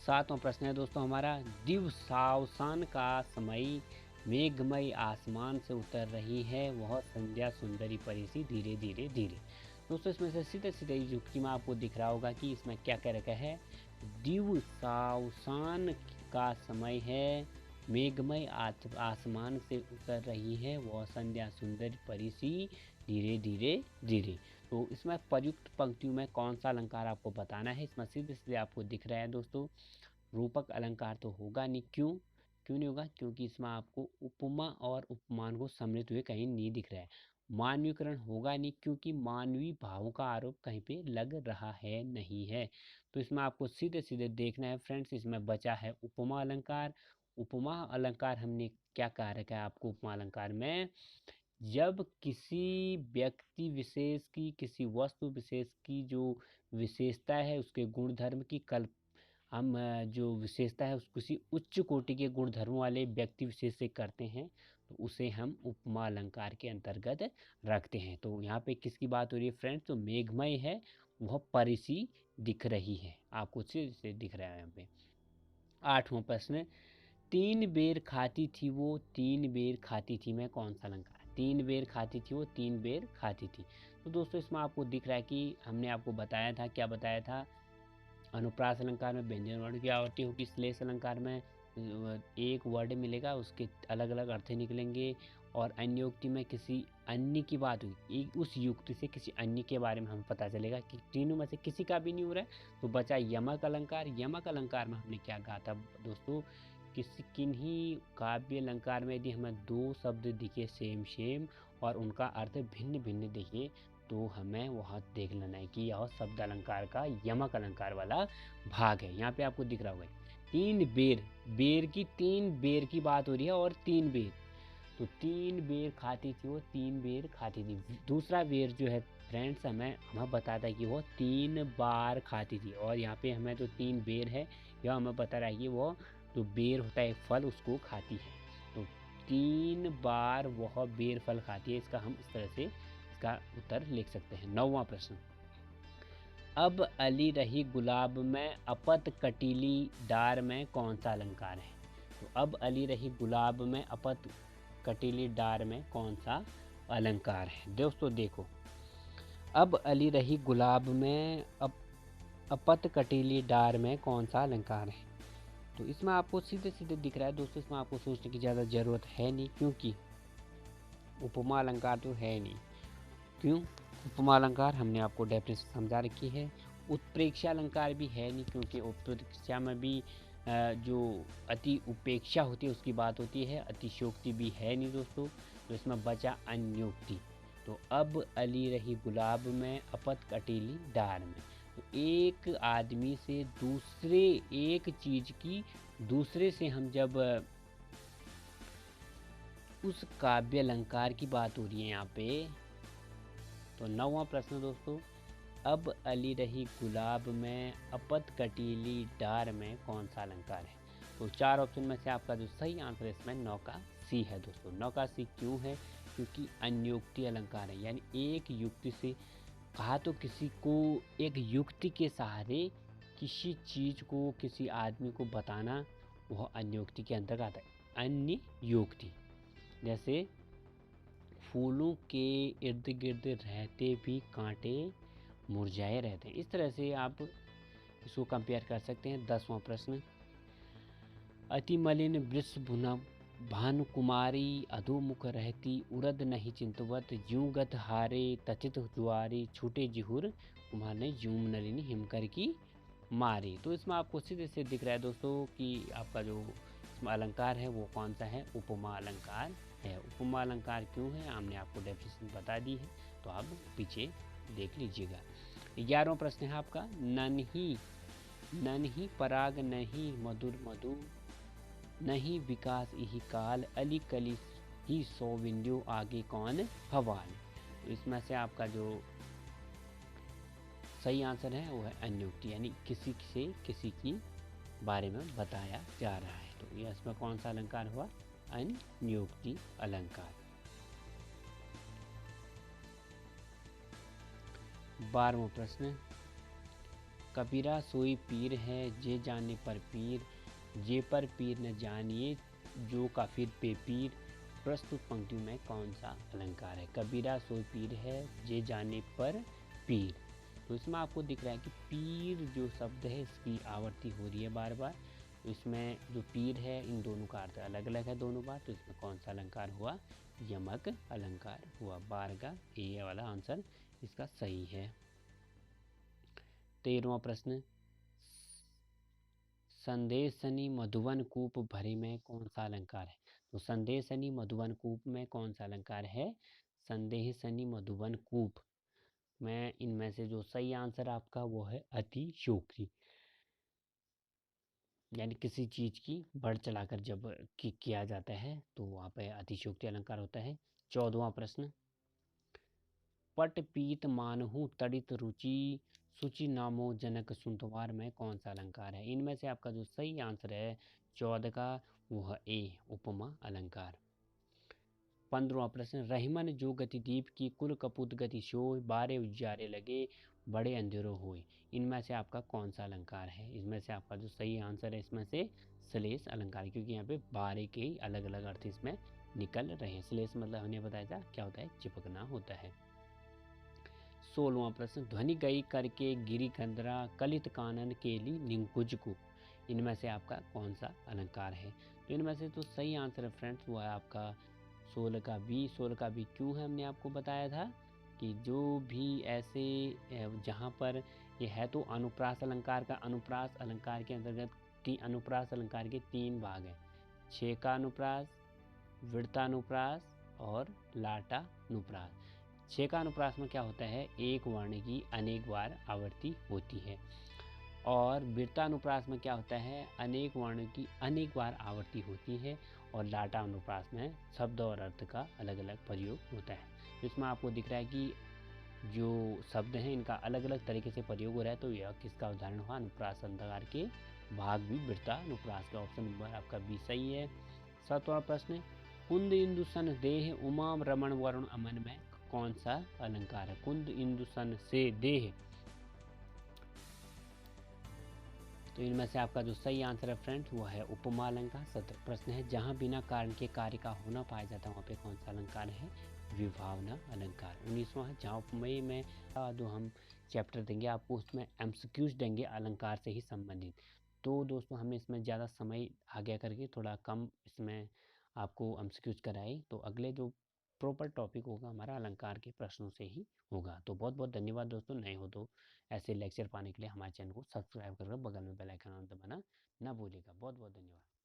7वां प्रश्न है दोस्तों हमारा, दिवसावसान का समय, मेघमय आसमान से उतर रही है वह संध्या सुंदरी परिसी धीरे धीरे धीरे। दोस्तों इसमें से सीधे सीधे युक्ति में आपको दिख रहा होगा कि इसमें क्या कह रखा है, दिवसावसान का समय है, मेघमय आसमान से उतर रही है वह संध्या सुंदरी परिसी धीरे धीरे धीरे। तो इसमें प्रयुक्त पंक्तियों में कौन सा अलंकार आपको बताना है। इसमें सीधे सीधे आपको दिख रहा है दोस्तों, रूपक अलंकार तो होगा नहीं। क्यों क्यों नहीं होगा, क्योंकि इसमें आपको उपमा और उपमान को सम्मिलित हुए कहीं नहीं दिख रहा है। मानवीकरण होगा नहीं, क्योंकि मानवीय भावों का आरोप कहीं पे लग रहा है नहीं है। तो इसमें आपको सीधे सीधे देखना है फ्रेंड्स। इसमें बचा है उपमा अलंकार। उपमा अलंकार हमने क्या कह रखा है आपको, उपमा अलंकार में जब किसी व्यक्ति विशेष की, किसी वस्तु विशेष की जो विशेषता है, उसके गुण धर्म की हम जो विशेषता है उस किसी उच्च कोटि के गुण धर्मों वाले व्यक्ति विशेष से करते हैं, तो उसे हम उपमा अलंकार के अंतर्गत रखते हैं। तो यहाँ पे किसकी बात हो रही है फ्रेंड्स, तो मेघमय है वह परिसी दिख रही है, आपको से दिख रहा है यहाँ पे। 8वां प्रश्न, 3 बेर खाती थी वो 3 बेर खाती थी, मैं कौन सा अलंकार है। 3 बेर खाती थी वो 3 बेर खाती थी। तो दोस्तों इसमें आपको दिख रहा है कि हमने आपको बताया था, क्या बताया था, अनुप्रास अलंकार में व्यंजन वर्ण की आवृत्ति होगी, श्लेष अलंकार में एक वर्ड मिलेगा उसके अलग अलग अर्थ निकलेंगे, और अन्य युक्ति में किसी अन्य की बात हुई, उस युक्ति से किसी अन्य के बारे में हमें पता चलेगा कि तीनों में से किसी का भी नहीं हो रहा है। तो बचा यमक अलंकार। यमक अलंकार में हमने क्या कहा था दोस्तों, किसी किन्हीं काव्य अलंकार में यदि हमें दो शब्द दिखे सेम सेम और उनका अर्थ भिन्न भिन्न दिखे, तो हमें वहाँ देख लेना है कि यह शब्द अलंकार का यमक अलंकार वाला भाग है। यहाँ पे आपको दिख रहा होगा 3 बेर, बेर की 3 बेर की बात हो रही है, और 3 बेर, तो 3 बेर खाती थी वो 3 बेर खाती थी। दूसरा बेर जो है फ्रेंड्स हमें बताता है कि वो 3 बार खाती थी, और यहाँ पे हमें तो 3 बेर है, यह हमें बता रहा है कि वो जो बेर होता है फल उसको खाती है। तो 3 बार वह बेर फल खाती है, इसका हम इस तरह से इसका उत्तर लिख सकते हैं। 9वां प्रश्न, अब अली रही गुलाब में अपत कटीली डार में कौन सा अलंकार है। तो अब अली रही गुलाब में अपत कटीली डार में कौन सा अलंकार है। दोस्तों देखो, अब अली रही गुलाब में अपत कटीली डार में कौन सा अलंकार है। तो इसमें आपको सीधे सीधे दिख रहा है दोस्तों, इसमें आपको सोचने की ज़्यादा ज़रूरत है नहीं, क्योंकि उपमा अलंकार तो है नहीं। क्यों, उपमा अलंकार हमने आपको डेफिनेशन समझा रखी है। उत्प्रेक्षा अलंकार भी है नहीं, क्योंकि उत्प्रेक्षा में भी जो अति उपेक्षा होती है उसकी बात होती है, अतिशयोक्ति भी है नहीं दोस्तों। तो इसमें बचा अन्योक्ति। तो अब अली रही गुलाब में अपत कटीली डार में, तो एक आदमी से दूसरे, एक चीज की दूसरे से हम जब उस काव्य अलंकार की बात हो रही है यहाँ पे। तो 9वां प्रश्न दोस्तों, अब अली रही गुलाब में अपत कटीली डार में कौन सा अलंकार है। तो 4 ऑप्शन में से आपका जो सही आंसर है इसमें 9 का सी है दोस्तों। 9 का सी क्यों है, क्योंकि अन्योक्ति अलंकार है, यानी एक युक्ति से कहा, तो किसी को एक युक्ति के सहारे किसी चीज को, किसी आदमी को बताना, वह अन्योक्ति के अंतर्गत आता है। अन्य युक्ति जैसे फूलों के इर्द गिर्द रहते भी कांटे मुरझाए रहते हैं, इस तरह से आप इसको कंपेयर कर सकते हैं। 10वां प्रश्न, अति मलिन वृष भुना भानु कुमारी अधोमुख रहती उरद नहीं चिंतवत यूं गत हारे तचित जुआरी छूटे जिहुर कुमार ने जूम नलिनी हिमकर की मारी। तो इसमें आपको सीधे से दिख रहा है दोस्तों कि आपका जो इसमें अलंकार है वो कौन सा है, उपमा अलंकार है। उपमा अलंकार क्यों है हमने आपको डेफिनेशन बता दी है, तो आप पीछे देख लीजिएगा। 11वां प्रश्न है आपका, नन्ही पराग नहीं मधुर मधु नहीं विकास यही काल अली कली ही सौ बिंदु आगे कौन हवाल। तो इसमें से आपका जो सही आंसर है वो है अन्योक्ति, यानी किसी से किसी की बारे में बताया जा रहा है। तो ये इसमें कौन सा अलंकार हुआ, अन्योक्ति अलंकार। 12वां प्रश्न, कबीरा सोई पीर है जे जाने पर पीर, जे पर पीर न जानिए जो काफिर पे पीर। प्रस्तुत पंक्तियों में कौन सा अलंकार है? कबीरा सोई पीर है जे जाने पर पीर। तो इसमें आपको दिख रहा है कि पीर जो शब्द है इसकी आवर्ती हो रही है बार बार। तो इसमें जो पीर है इन दोनों का अर्थ अलग अलग है दोनों बार। तो इसमें कौन सा अलंकार हुआ? यमक अलंकार हुआ। 12 का ए वाला आंसर इसका सही है। 13वां प्रश्न, संदेशनी मधुवन कूप भरे में कौन सा अलंकार है? तो संदेशनी मधुवन कूप में कौन सा अलंकार है? संदेशनी मधुवन कूप में इनमें से जो सही आंसर आपका वो है अतिशयोक्ति। यानी किसी चीज की बढ़ चढ़ाकर जब किया जाता है तो वहाँ पे अतिशयोक्ति अलंकार होता है। 14वां प्रश्न, पट पीत मानहु तड़ित रुचि सुचि नामो जनक सुनतवार में कौन सा अलंकार है? इनमें से आपका जो सही आंसर है 14 का वो है ए उपमा अलंकार। 15वां प्रश्न, रहीमन जो गति दीप की कुल कपूत गति सोय, बारे उजियारे लगे बड़े अंधेरो होए। इनमें से आपका कौन सा अलंकार है? इसमें से आपका जो सही आंसर है इसमें से श्लेष अलंकार, क्योंकि यहाँ पे बारे के ही अलग अलग अर्थ इसमें निकल रहे हैं। श्लेष मतलब हमने बताया था क्या होता है? चिपकना होता है। 16वां प्रश्न, ध्वनि गई करके गिरी कंदरा कलित कानन केली निंकुज को। इनमें से आपका कौन सा अलंकार है? तो इनमें से तो सही आंसर है फ्रेंड्स वो है आपका 16 का बी। 16 का बी क्यों है हमने आपको बताया था कि जो भी ऐसे जहाँ पर ये है तो अनुप्रास अलंकार का, अनुप्रास अलंकार के अंतर्गत अनुप्रास अलंकार के 3 भाग हैं, छेका अनुप्रास, वृत्तानुप्रास और लाटानुप्रास। छेका अनुप्रास में क्या होता है? एक वर्ण की अनेक बार आवर्ती होती है। और वृत्तानुप्रास में क्या होता है? अनेक वर्ण की अनेक बार आवर्ती होती है। और लाटा अनुप्रास में शब्द और अर्थ का अलग अलग प्रयोग होता है। इसमें आपको दिख रहा है कि जो शब्द हैं इनका अलग अलग तरीके से प्रयोग हो रहा है। तो यह किसका उदाहरण हुआ? अनुप्रास अलंकार के भाग भी वृत्तानुप्रास का। ऑप्शन नंबर आपका बी सही है। 7वां प्रश्न, कुंद इंदु सन देह उमा रमण वरुण अमन में कौन सा अलंकार है? कुंद इंदु सन से देह, तो इनमें से आपका जो सही आंसर है फ्रेंड्स वो है उपमा अलंकार। 17 प्रश्न है, जहाँ बिना कारण के कार्य का होना पाया जाता है वहाँ पे कौन सा अलंकार है? विभावना अलंकार। 19वां है, जहाँ उपमेय में जो हम चैप्टर देंगे आपको उसमें एमसीक्यूज देंगे अलंकार से ही संबंधित। तो दोस्तों हमने इसमें ज़्यादा समय आगे करके थोड़ा कम इसमें आपको एमसीक्यूज कराई। तो अगले जो प्रॉपर टॉपिक होगा हमारा अलंकार के प्रश्नों से ही होगा। तो बहुत बहुत धन्यवाद दोस्तों। नए हो तो ऐसे लेक्चर पाने के लिए हमारे चैनल को सब्सक्राइब कर बगल में बेल आइकन दबाना ना भूलिएगा। बहुत बहुत धन्यवाद।